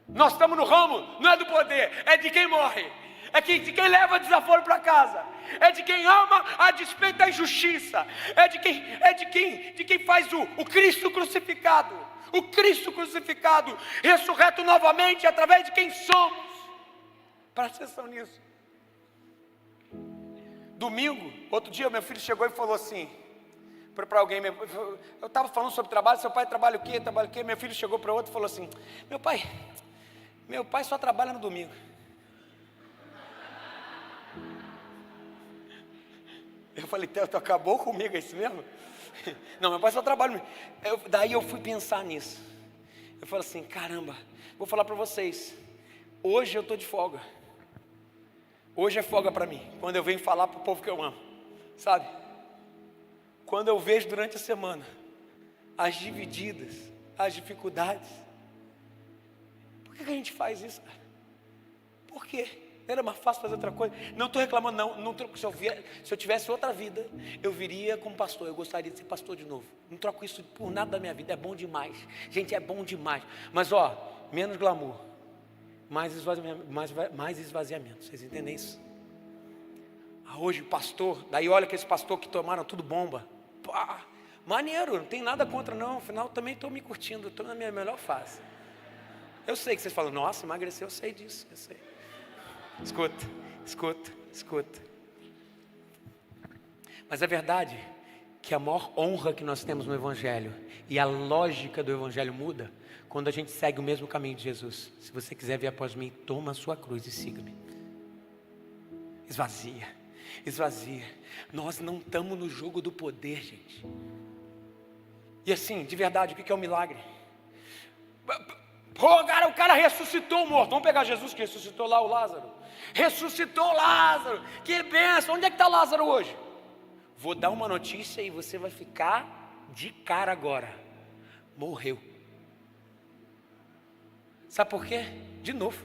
Nós estamos no ramo, não é do poder, é de quem morre. É de quem leva desaforo para casa, é de quem ama a despeito da injustiça, é de quem faz o Cristo crucificado, o Cristo crucificado, ressurreto novamente através de quem somos. Presta atenção nisso. Domingo, outro dia meu filho chegou e falou assim, para alguém, eu estava falando sobre trabalho, seu pai trabalha o quê? Trabalha o quê? Meu filho chegou para outro e falou assim, meu pai só trabalha no domingo. Eu falei, tu acabou comigo, é isso mesmo? Não, meu pai só trabalha. Daí eu fui pensar nisso. Eu falei assim, caramba, vou falar para vocês. Hoje eu estou de folga. Hoje é folga para mim. Quando eu venho falar para o povo que eu amo. Sabe? Quando eu vejo durante a semana as divididas, as dificuldades. Por que a gente faz isso, cara? Por quê? Era mais fácil fazer outra coisa. Não estou reclamando não se eu tivesse outra vida, eu viria como pastor. Eu gostaria de ser pastor de novo. Não troco isso por nada da minha vida. É bom demais. Gente, é bom demais. Mas menos glamour, mais esvaziamento. Vocês entendem isso? Hoje pastor, daí olha aqueles pastores que tomaram tudo bomba. Pá, maneiro, não tem nada contra não. Afinal também estou me curtindo, estou na minha melhor fase. Eu sei que vocês falam, nossa, emagreceu, eu sei disso, eu sei. Escuta. Mas é verdade que a maior honra que nós temos no Evangelho e a lógica do Evangelho muda quando a gente segue o mesmo caminho de Jesus. Se você quiser vir após mim, toma a sua cruz e siga-me. Esvazia. Nós não estamos no jogo do poder, gente. E assim, de verdade, o que é um milagre? O cara ressuscitou o morto. Vamos pegar Jesus que ressuscitou lá o Lázaro. Ressuscitou Lázaro, que benção. Onde é que está Lázaro hoje? Vou dar uma notícia e você vai ficar de cara agora. Morreu. Sabe por quê? De novo.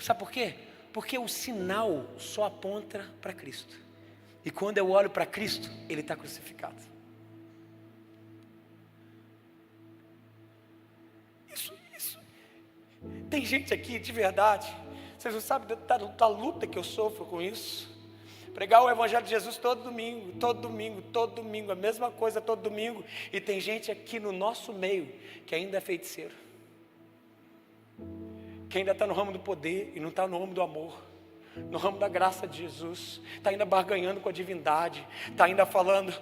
Sabe por quê? Porque o sinal só aponta para Cristo. E quando eu olho para Cristo, Ele está crucificado. Isso. Tem gente aqui de verdade. Vocês não sabem da luta que eu sofro com isso. Pregar o Evangelho de Jesus todo domingo, todo domingo, todo domingo, a mesma coisa todo domingo. E tem gente aqui no nosso meio que ainda é feiticeiro, que ainda está no ramo do poder e não está no ramo do amor, no ramo da graça de Jesus, está ainda barganhando com a divindade, está ainda falando,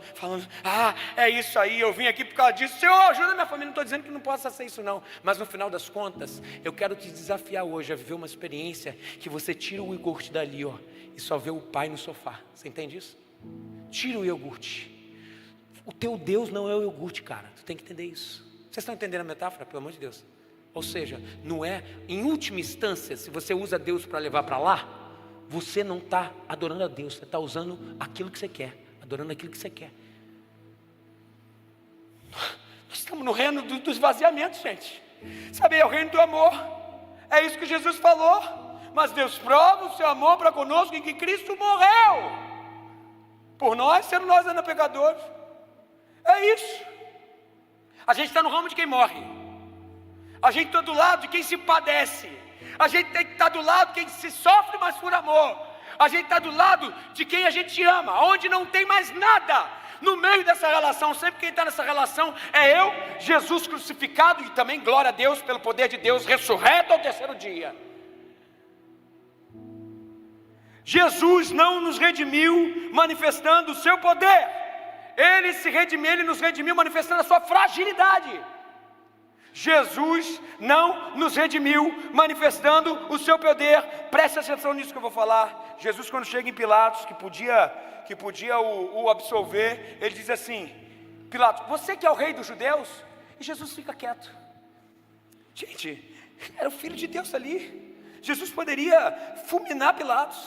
é isso aí, eu vim aqui por causa disso, Senhor, ajuda minha família. Não estou dizendo que não possa ser isso não, mas no final das contas, eu quero te desafiar hoje a viver uma experiência que você tira o iogurte dali, ó, e só vê o pai no sofá. Você entende isso? Tira o iogurte. O teu Deus não é o iogurte, cara, tu tem que entender isso. Vocês estão entendendo a metáfora, pelo amor de Deus? Ou seja, não é, em última instância, se você usa Deus para levar para lá, você não está adorando a Deus, você está usando aquilo que você quer, adorando aquilo que você quer. Nós estamos no reino do esvaziamento, gente. Sabe, é o reino do amor. É isso que Jesus falou. Mas Deus prova o seu amor para conosco em que Cristo morreu por nós, sendo nós ainda pecadores. É isso. A gente está no ramo de quem morre. A gente está do lado de quem se padece. A gente tem que estar do lado de quem se sofre, mas por amor. A gente está do lado de quem a gente ama, onde não tem mais nada. No meio dessa relação, sempre quem está nessa relação é eu, Jesus crucificado, e também glória a Deus pelo poder de Deus, ressurreto ao terceiro dia. Jesus não nos redimiu manifestando o seu poder. Ele se redimiu, Ele nos redimiu manifestando a sua fragilidade. Jesus não nos redimiu manifestando o seu poder. Preste atenção nisso que eu vou falar. Jesus, quando chega em Pilatos, que podia o absolver, ele diz assim: Pilatos, você que é o rei dos judeus? E Jesus fica quieto. Gente, era o filho de Deus ali. Jesus poderia fulminar Pilatos,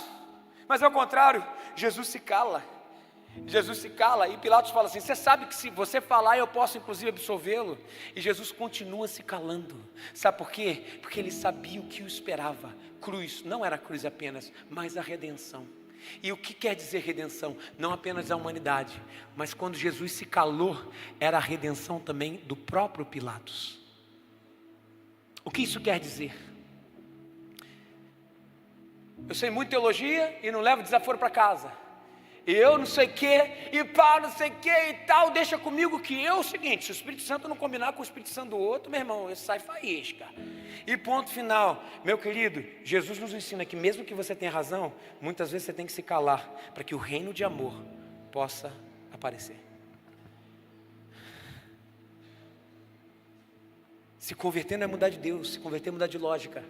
mas ao contrário, Jesus se cala. Jesus se cala e Pilatos fala assim: você sabe que se você falar eu posso inclusive absolvê-lo? E Jesus continua se calando. Sabe por quê? Porque ele sabia o que o esperava. Cruz, não era cruz apenas, mas a redenção. E o que quer dizer redenção? Não apenas a humanidade, mas quando Jesus se calou, era a redenção também do próprio Pilatos. O que isso quer dizer? Eu sei muito teologia e não levo desaforo para casa. Eu não sei o que, e pá, não sei o que e tal, deixa comigo que eu, o seguinte, se o Espírito Santo não combinar com o Espírito Santo do outro, meu irmão, eu saio faísca. E ponto final. Meu querido, Jesus nos ensina que mesmo que você tenha razão, muitas vezes você tem que se calar, para que o reino de amor possa aparecer. Se converter não é mudar de Deus, se converter é mudar de lógica.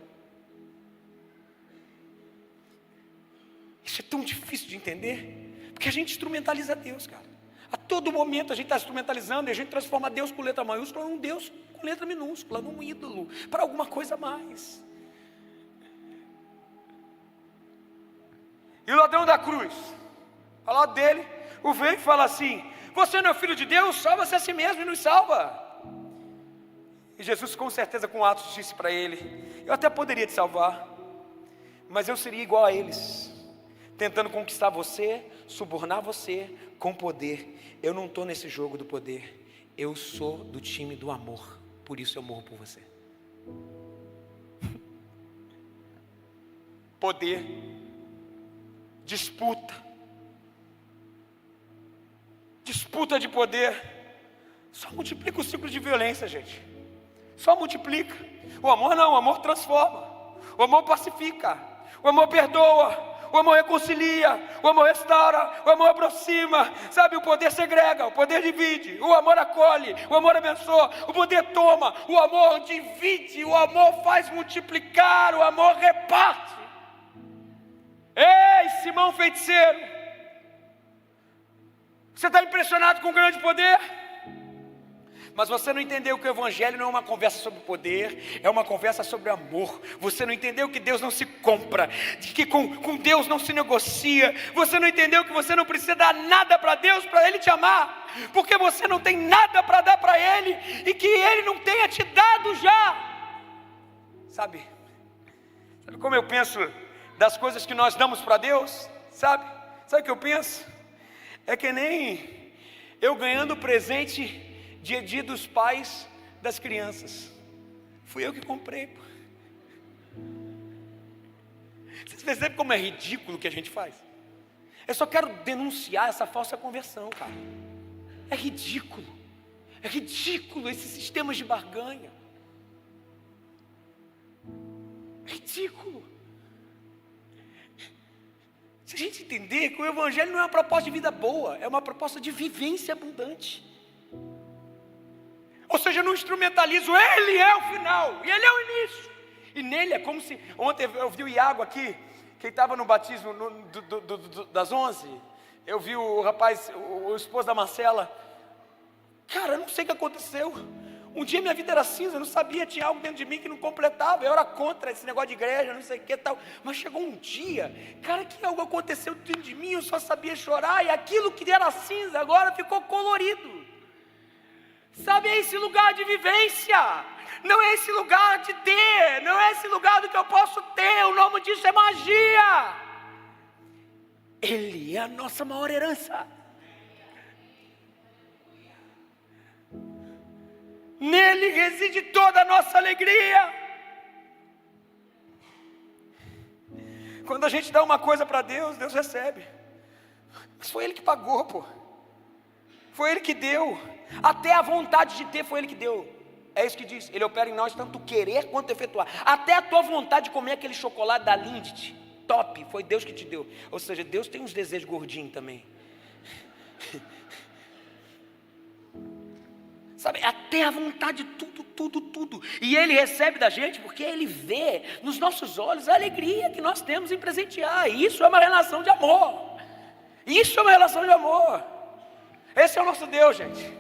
Isso é tão difícil de entender. Porque a gente instrumentaliza Deus, cara. A todo momento a gente está instrumentalizando e a gente transforma Deus com letra maiúscula num Deus com letra minúscula, num ídolo, para alguma coisa a mais. E o ladrão da cruz, ao lado dele, o velho fala assim: você não é filho de Deus? Salva-se a si mesmo e nos salva. E Jesus com certeza com atos disse para ele: eu até poderia te salvar, mas eu seria igual a eles, tentando conquistar você, subornar você com poder. Eu não estou nesse jogo do poder, eu sou do time do amor, por isso eu morro por você. Poder, disputa de poder, só multiplica o ciclo de violência, gente. Só multiplica. O amor não, o amor transforma, o amor pacifica, o amor perdoa, o amor reconcilia, o amor restaura, o amor aproxima. Sabe, o poder segrega, o poder divide, o amor acolhe, o amor abençoa, o poder toma, o amor divide, o amor faz multiplicar, o amor reparte. Ei, Simão feiticeiro, você está impressionado com o grande poder? Mas você não entendeu que o Evangelho não é uma conversa sobre poder, é uma conversa sobre amor. Você não entendeu que Deus não se compra, que com Deus não se negocia. Você não entendeu que você não precisa dar nada para Deus para Ele te amar, porque você não tem nada para dar para Ele, e que Ele não tenha te dado já. Sabe como eu penso das coisas que nós damos para Deus? Sabe o que eu penso? É que nem eu ganhando presente dia dos pais das crianças. Fui eu que comprei. Vocês percebem como é ridículo o que a gente faz? Eu só quero denunciar essa falsa conversão, cara. É ridículo. É ridículo esses sistemas de barganha. É ridículo. Se a gente entender que o Evangelho não é uma proposta de vida boa, é uma proposta de vivência abundante. Ou seja, eu não instrumentalizo, Ele é o final, e Ele é o início. E nele é como se, ontem eu vi o Iago aqui, que estava no batismo das 11, eu vi o rapaz, o esposo da Marcela. Cara, eu não sei o que aconteceu. Um dia minha vida era cinza, eu não sabia, tinha algo dentro de mim que não completava. Eu era contra esse negócio de igreja, não sei o que tal. Mas chegou um dia, cara, que algo aconteceu dentro de mim, eu só sabia chorar. E aquilo que era cinza agora ficou colorido. Sabe, é esse lugar de vivência. Não é esse lugar de ter, não é esse lugar do que eu posso ter. O nome disso é magia. Ele é a nossa maior herança. Nele reside toda a nossa alegria. Quando a gente dá uma coisa para Deus, Deus recebe. Mas foi Ele que pagou, pô. Foi Ele que deu. Até a vontade de ter foi Ele que deu. É isso que diz. Ele opera em nós tanto querer quanto efetuar. Até a tua vontade de comer aquele chocolate da Lindt, top, foi Deus que te deu. Ou seja, Deus tem uns desejos gordinhos também. Sabe, até a vontade de tudo. E Ele recebe da gente porque Ele vê nos nossos olhos a alegria que nós temos em presentear. Isso é uma relação de amor. Isso é uma relação de amor. Esse é o nosso Deus, gente.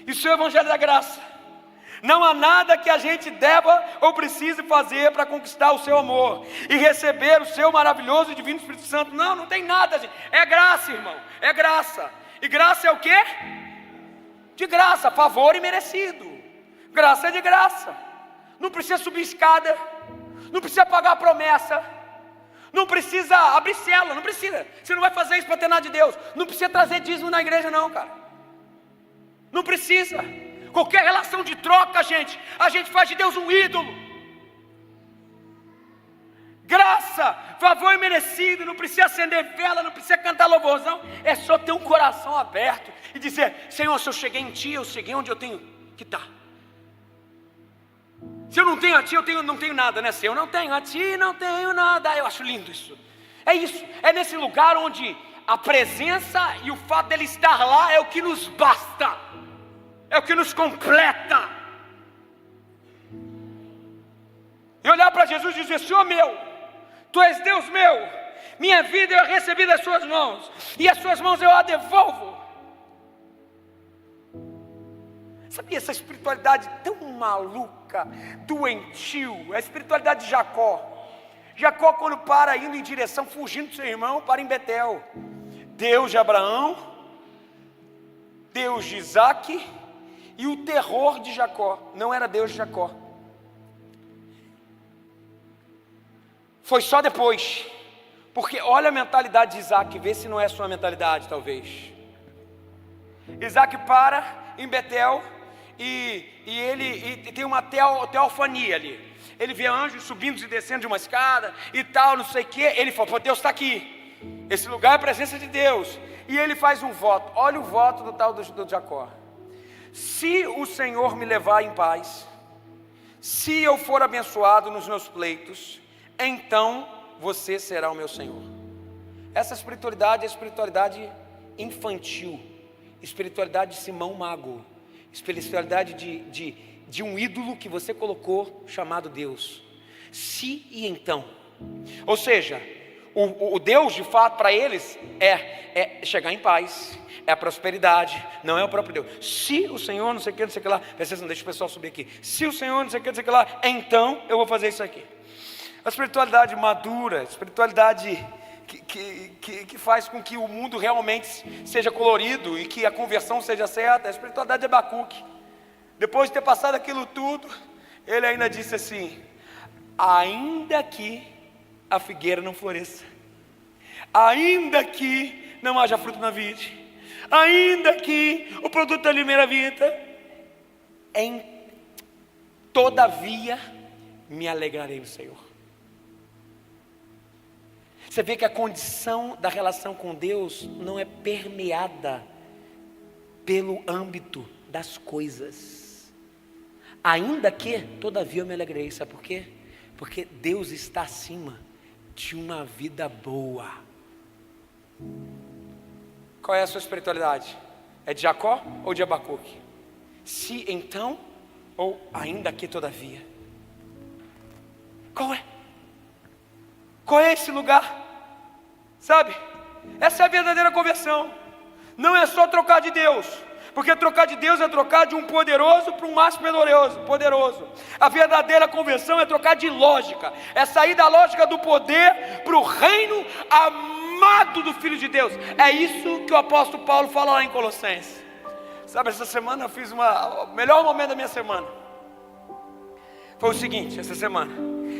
Isso é o Evangelho da Graça. Não há nada que a gente deva ou precise fazer para conquistar o seu amor e receber o seu maravilhoso e divino Espírito Santo. Não, não tem nada, gente. É graça, irmão. É graça. E graça é o quê? De graça, favor imerecido. Graça é de graça. Não precisa subir escada, não precisa pagar promessa, não precisa abrir célula, não precisa. Você não vai fazer isso para ter nada de Deus. Não precisa trazer dízimo na igreja não, cara. Não precisa. Qualquer relação de troca, gente, a gente faz de Deus um ídolo. Graça, favor imerecido, não precisa acender vela, não precisa cantar louvorzão. É só ter um coração aberto e dizer: Senhor, se eu cheguei em Ti, eu cheguei onde eu tenho que estar. Se eu não tenho a Ti, não tenho nada, né? Se eu não tenho a Ti, não tenho nada. Eu acho lindo isso. É isso, é nesse lugar onde a presença e o fato dele estar lá é o que nos basta. É o que nos completa. E olhar para Jesus e dizer: Senhor meu, Tu és Deus meu, minha vida eu recebi das Suas mãos, e as Suas mãos eu a devolvo. Sabia essa espiritualidade tão maluca, doentio, a espiritualidade de Jacó. Jacó, quando para indo em direção, fugindo do seu irmão, para em Betel. Deus de Abraão, Deus de Isaac, e o terror de Jacó, não era Deus de Jacó. Foi só depois, porque olha a mentalidade de Isaac, vê se não é a sua mentalidade talvez. Isaac para em Betel, e ele tem uma teofania ali. Ele vê anjos subindo e descendo de uma escada e tal, não sei o que. Ele fala: pô, Deus está aqui, esse lugar é a presença de Deus. E ele faz um voto, olha o voto do tal do Jacó: se o Senhor me levar em paz, se eu for abençoado nos meus pleitos, então você será o meu Senhor. Essa espiritualidade é a espiritualidade infantil, espiritualidade de Simão Mago, espiritualidade de um ídolo que você colocou chamado Deus. Se e então. Ou seja, o Deus de fato para eles é chegar em paz, é a prosperidade, não é o próprio Deus. Se o Senhor não sei o que, não sei o que lá, vocês não deixam o pessoal subir aqui. Se o Senhor não sei o que, não sei o que lá, então eu vou fazer isso aqui. A espiritualidade madura, a espiritualidade que faz com que o mundo realmente seja colorido e que a conversão seja certa, a espiritualidade de Abacuque. Depois de ter passado aquilo tudo, ele ainda disse assim: ainda que a figueira não floresça, ainda que não haja fruto na vide, ainda que o produto da primeira vida, todavia me alegrarei no Senhor. Você vê que a condição da relação com Deus não é permeada pelo âmbito das coisas. Ainda que, todavia eu me alegrei. Sabe por quê? Porque Deus está acima de uma vida boa. Qual é a sua espiritualidade? É de Jacó ou de Abacuque? Se então, ou ainda que todavia? Qual é? Qual é esse lugar? Sabe? Essa é a verdadeira conversão. Não é só trocar de Deus, porque trocar de Deus é trocar de um poderoso para um mais poderoso. A verdadeira conversão é trocar de lógica, é sair da lógica do poder para o reino amado do Filho de Deus. É isso que o apóstolo Paulo fala lá em Colossenses. Sabe, essa semana eu fiz o melhor momento da minha semana. Foi o seguinte, essa semana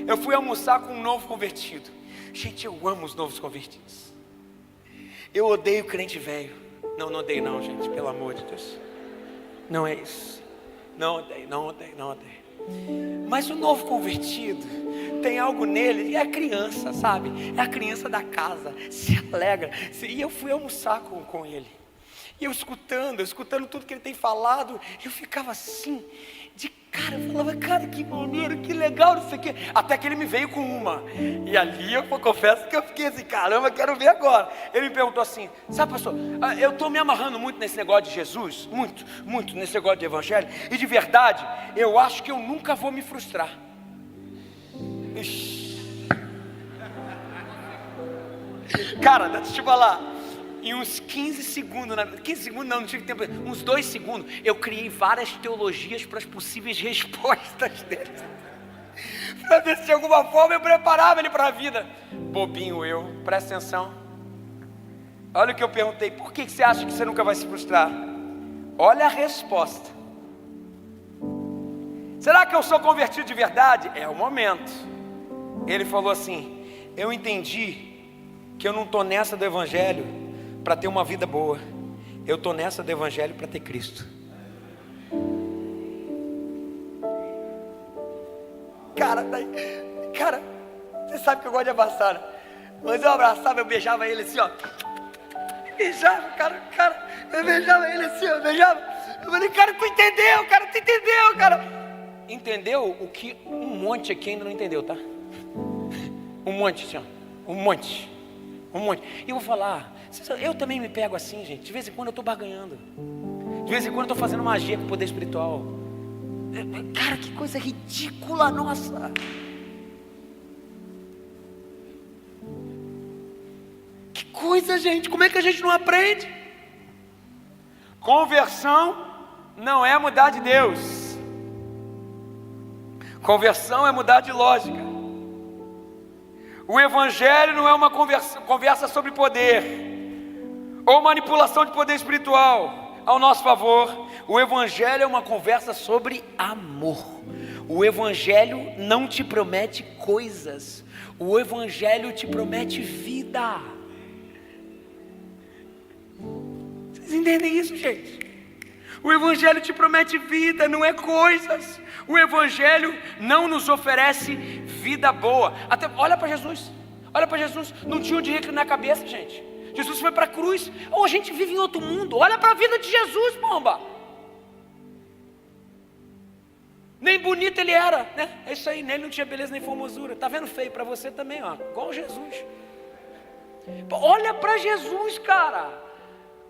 eu fui almoçar com um novo convertido. Gente, eu amo os novos convertidos. Eu odeio crente velho. Não odeio não, gente, pelo amor de Deus. Não é isso. Não odeio. Mas o novo convertido tem algo nele, é a criança, sabe? É a criança da casa, se alegra. E eu fui almoçar com ele. E eu escutando tudo que ele tem falado, eu ficava assim, de cara, eu falava, cara, que maneiro, que legal isso aqui. Até que ele me veio com uma. E ali eu confesso que eu fiquei assim, caramba, quero ver agora. Ele me perguntou assim, sabe, pastor, eu estou me amarrando muito nesse negócio de Jesus, muito nesse negócio de evangelho. E de verdade, eu acho que eu nunca vou me frustrar. Ixi. Cara, deixa eu te falar. Em uns 15 segundos, 15 segundos não tive tempo, uns 2 segundos, eu criei várias teologias para as possíveis respostas dele. Para ver se de alguma forma eu preparava ele para a vida. Bobinho eu, presta atenção. Olha o que eu perguntei, por que você acha que você nunca vai se frustrar? Olha a resposta. Será que eu sou convertido de verdade? É o momento. Ele falou assim, eu entendi que eu não estou nessa do evangelho para ter uma vida boa, eu estou nessa do evangelho para ter Cristo. Cara, você sabe que eu gosto de abraçar, né? Mas eu abraçava, eu beijava ele assim, ó. Beijava, cara, eu beijava ele assim, ó, beijava. Eu falei, cara, tu entendeu, cara. Entendeu o que um monte aqui ainda não entendeu, tá? Um monte, assim, ó. Um monte. E eu vou falar, eu também me pego assim, gente. De vez em quando eu estou barganhando. De vez em quando eu estou fazendo magia com o poder espiritual. Cara, que coisa ridícula, nossa. Que coisa, gente, como é que a gente não aprende? Conversão não é mudar de Deus. Conversão é mudar de lógica. O evangelho não é uma conversa sobre poder ou manipulação de poder espiritual ao nosso favor. O evangelho é uma conversa sobre amor. O evangelho não te promete coisas, o evangelho te promete vida. Vocês entendem isso, gente? O evangelho te promete vida, não é coisas. O evangelho não nos oferece vida boa. Até olha para Jesus. Não tinha onde reclinar a cabeça, gente. Jesus foi para a cruz. Ou a gente vive em outro mundo. Olha para a vida de Jesus, bomba. Nem bonito ele era, né? É isso aí, nele não tinha beleza nem formosura. Tá vendo feio para você também, ó. Igual Jesus. Olha para Jesus, cara.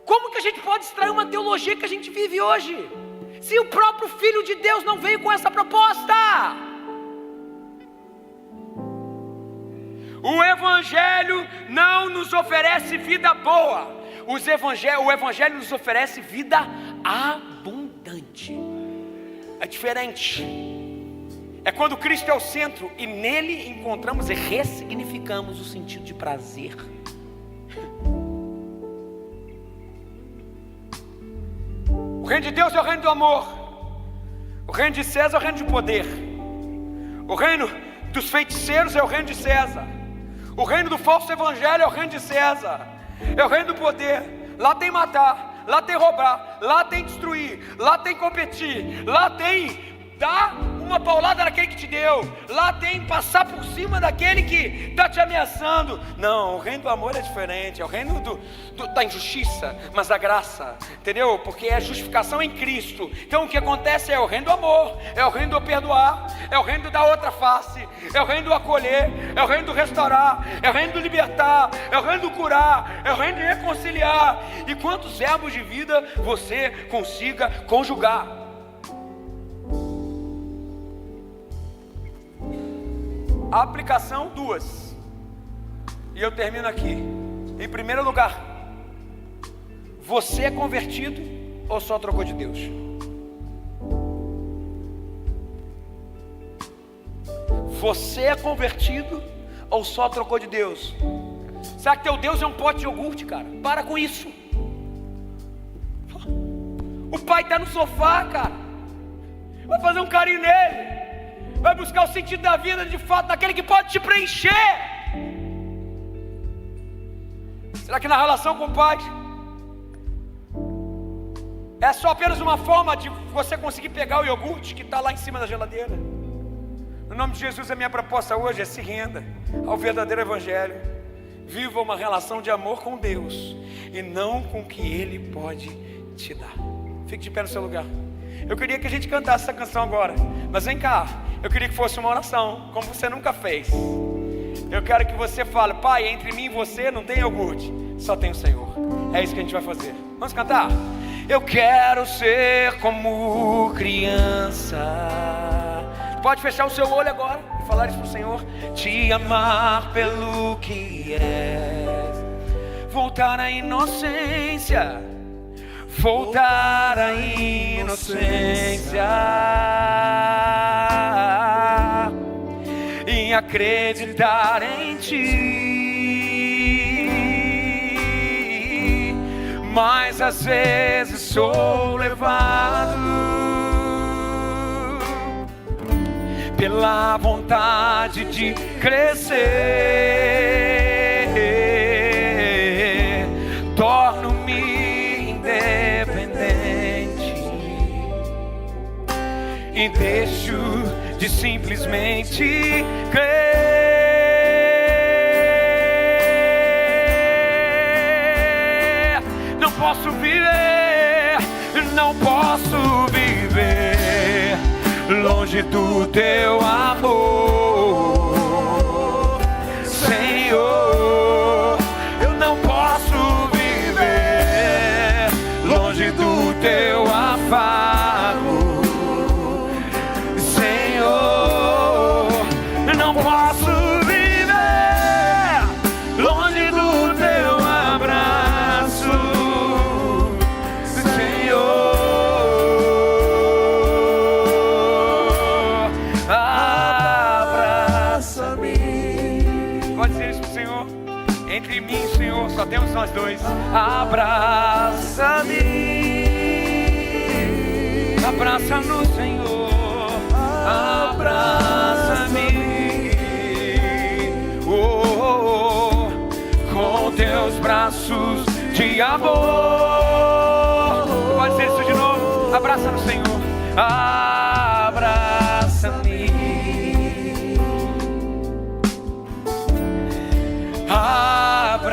Como que a gente pode extrair uma teologia que a gente vive hoje, se o próprio Filho de Deus não veio com essa proposta? O evangelho não nos oferece vida boa. O evangelho nos oferece vida abundante. É diferente. É quando Cristo é o centro e nele encontramos e ressignificamos o sentido de prazer. O reino de Deus é o reino do amor. O reino de César é o reino de poder. O reino dos feiticeiros é o reino de César. O reino do falso evangelho é o reino de César. É o reino do poder. Lá tem matar, lá tem roubar, lá tem destruir, lá tem competir, lá tem dar uma paulada naquele que te deu. Lá tem passar por cima daquele que está te ameaçando. Não, o reino do amor é diferente. É o reino da injustiça, mas da graça, entendeu? Porque é justificação em Cristo. Então o que acontece é o reino do amor, é o reino do perdoar, é o reino da outra face, é o reino do acolher, é o reino do restaurar, é o reino do libertar, é o reino do curar, é o reino de reconciliar. E quantos verbos de vida você consiga conjugar. A aplicação, 2. E eu termino aqui. Em primeiro lugar, você é convertido ou só trocou de Deus? Você é convertido ou só trocou de Deus? Será que teu Deus é um pote de iogurte, cara? Para com isso. O pai está no sofá, cara. Vai fazer um carinho nele. Vai buscar o sentido da vida de fato naquele que pode te preencher. Será que na relação com o pai é só apenas uma forma de você conseguir pegar o iogurte que está lá em cima da geladeira? No nome de Jesus, a minha proposta hoje é: se renda ao verdadeiro evangelho. Viva uma relação de amor com Deus e não com o que Ele pode te dar. Fique de pé no seu lugar. Eu queria que a gente cantasse essa canção agora, mas vem cá, eu queria que fosse uma oração, como você nunca fez. Eu quero que você fale: Pai, entre mim e você não tem iogurte, só tem o Senhor. É isso que a gente vai fazer. Vamos cantar? Eu quero ser como criança. Pode fechar o seu olho agora e falar isso para o Senhor. Te amar pelo que és, voltar à inocência, voltar à inocência e acreditar em Ti. Mas às vezes sou levado pela vontade de crescer, torno-me independente e deixo de simplesmente crer. Não posso viver, não posso viver longe do Teu amor, Senhor. Eu não posso viver longe do Teu afago, Senhor. Eu não posso viver longe do Teu abraço, Senhor. Entre mim e o Senhor só temos nós dois. Abraça-me, abraça-nos, Senhor. Abraça-me, oh, com Teus braços de amor. Pode dizer isso de novo. Abraça-nos, Senhor. Abraça-me, abraça-me,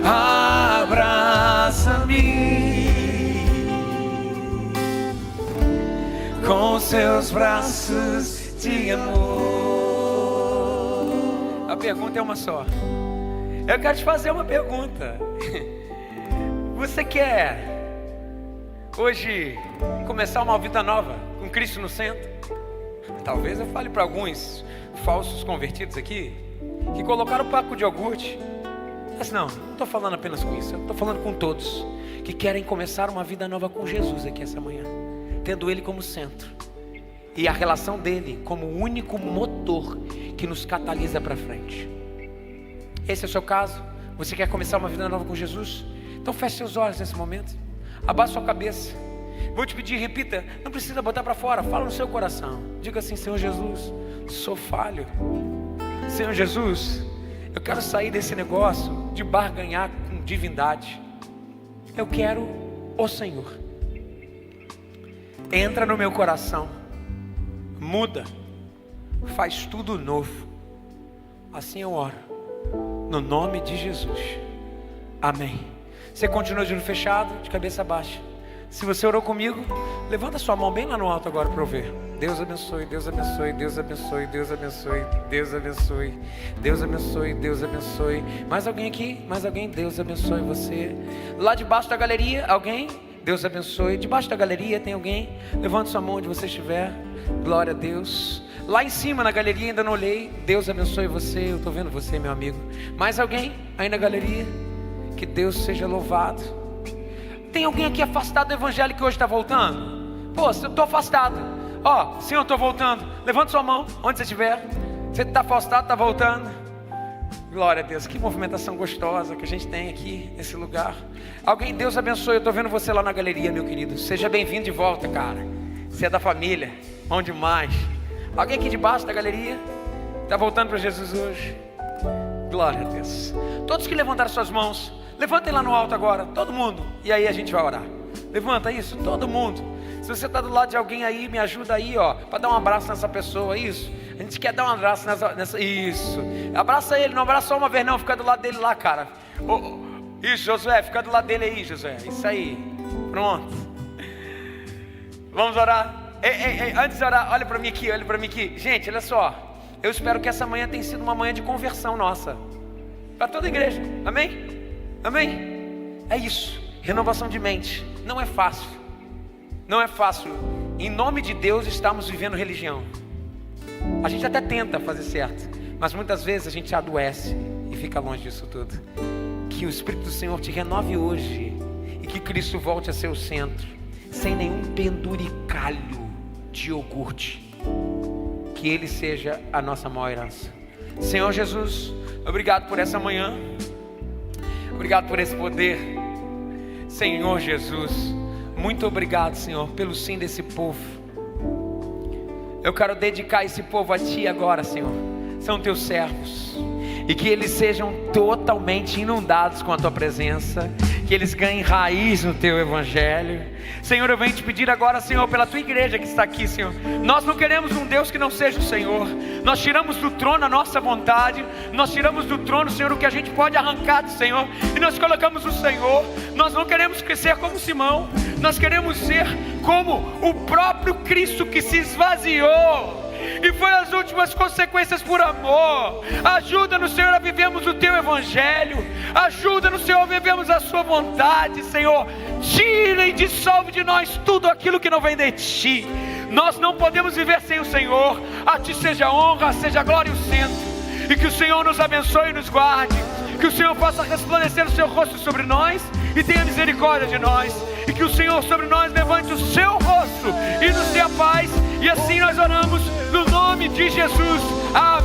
abraça-me com Seus braços de amor. A pergunta é uma só. Eu quero te fazer uma pergunta. Você quer hoje começar uma vida nova com Cristo no centro? Talvez eu fale para alguns falsos convertidos aqui que colocaram o paco de iogurte. Mas não estou falando apenas com isso. Eu estou falando com todos que querem começar uma vida nova com Jesus aqui essa manhã, tendo Ele como centro e a relação dele como o único motor que nos catalisa para frente. Esse é o seu caso? Você quer começar uma vida nova com Jesus? Então feche seus olhos nesse momento, abaixe sua cabeça. Vou te pedir, repita, não precisa botar para fora, fala no seu coração. Diga assim: Senhor Jesus, sou falho. Senhor Jesus, eu quero sair desse negócio de barganhar com divindade. Eu quero Ó Senhor, entra no meu coração, muda, faz tudo novo. Assim eu oro, no nome de Jesus, amém. Você continua de olho fechado, de cabeça baixa. Se você orou comigo, levanta sua mão bem lá no alto agora para eu ver. Deus abençoe, Deus abençoe, Deus abençoe, Deus abençoe, Deus abençoe, Deus abençoe, Deus abençoe. Mais alguém aqui? Mais alguém? Deus abençoe você. Lá debaixo da galeria, alguém? Deus abençoe. Debaixo da galeria tem alguém? Levante sua mão onde você estiver. Glória a Deus. Lá em cima na galeria ainda não olhei. Deus abençoe você. Eu estou vendo você, meu amigo. Mais alguém aí na galeria? Que Deus seja louvado. Tem alguém aqui afastado do evangelho que hoje está voltando? Pô, eu estou afastado. Ó, sim, eu estou voltando. Levanta sua mão onde você estiver. Você está afastado, está voltando. Glória a Deus, que movimentação gostosa que a gente tem aqui nesse lugar. Alguém, Deus abençoe. Eu estou vendo você lá na galeria, meu querido. Seja bem-vindo de volta, cara. Você é da família, bom demais. Alguém aqui debaixo da galeria está voltando para Jesus hoje? Glória a Deus. Todos que levantaram suas mãos, levantem lá no alto agora, todo mundo. E aí a gente vai orar. Levanta isso, todo mundo. Se você está do lado de alguém aí, me ajuda aí, ó, para dar um abraço nessa pessoa, isso. A gente quer dar um abraço nessa, isso. Abraça ele, não abraça só uma vez não, fica do lado dele lá, cara. Isso, Josué, fica do lado dele aí, Josué. Isso aí, pronto. Vamos orar. Ei, antes de orar, olha para mim aqui, olha para mim aqui. Gente, olha só. Eu espero que essa manhã tenha sido uma manhã de conversão nossa. Para toda a igreja, amém? Amém? É isso, renovação de mente. Não é fácil. Não é fácil. Em nome de Deus estamos vivendo religião. A gente até tenta fazer certo, mas muitas vezes a gente adoece e fica longe disso tudo. Que o Espírito do Senhor te renove hoje e que Cristo volte a ser o centro, sem nenhum penduricalho de iogurte. Que Ele seja a nossa maior herança. Senhor Jesus, obrigado por essa manhã. Obrigado por esse poder. Senhor Jesus, muito obrigado, Senhor, pelo sim desse povo. Eu quero dedicar esse povo a Ti agora, Senhor. São Teus servos. E que eles sejam totalmente inundados com a Tua presença. Que eles ganhem raiz no Teu Evangelho. Senhor, eu venho te pedir agora, Senhor, pela Tua igreja que está aqui, Senhor. Nós não queremos um Deus que não seja o Senhor. Nós tiramos do trono a nossa vontade. Nós tiramos do trono, Senhor, o que a gente pode arrancar do Senhor. E nós colocamos o Senhor. Nós não queremos ser como Simão. Nós queremos ser como o próprio Cristo que se esvaziou e foi as últimas consequências por amor. Ajuda-nos, Senhor, a vivermos o Teu Evangelho. Ajuda-nos, Senhor, a vivermos a Sua vontade, Senhor. Tira e dissolve de nós tudo aquilo que não vem de Ti. Nós não podemos viver sem o Senhor. A Ti seja a honra, seja a glória e o centro. E que o Senhor nos abençoe e nos guarde. Que o Senhor faça resplandecer o Seu rosto sobre nós e tenha misericórdia de nós. E que o Senhor sobre nós levante o Seu rosto e nos dê a paz. E assim nós oramos no nome de Jesus. Amém.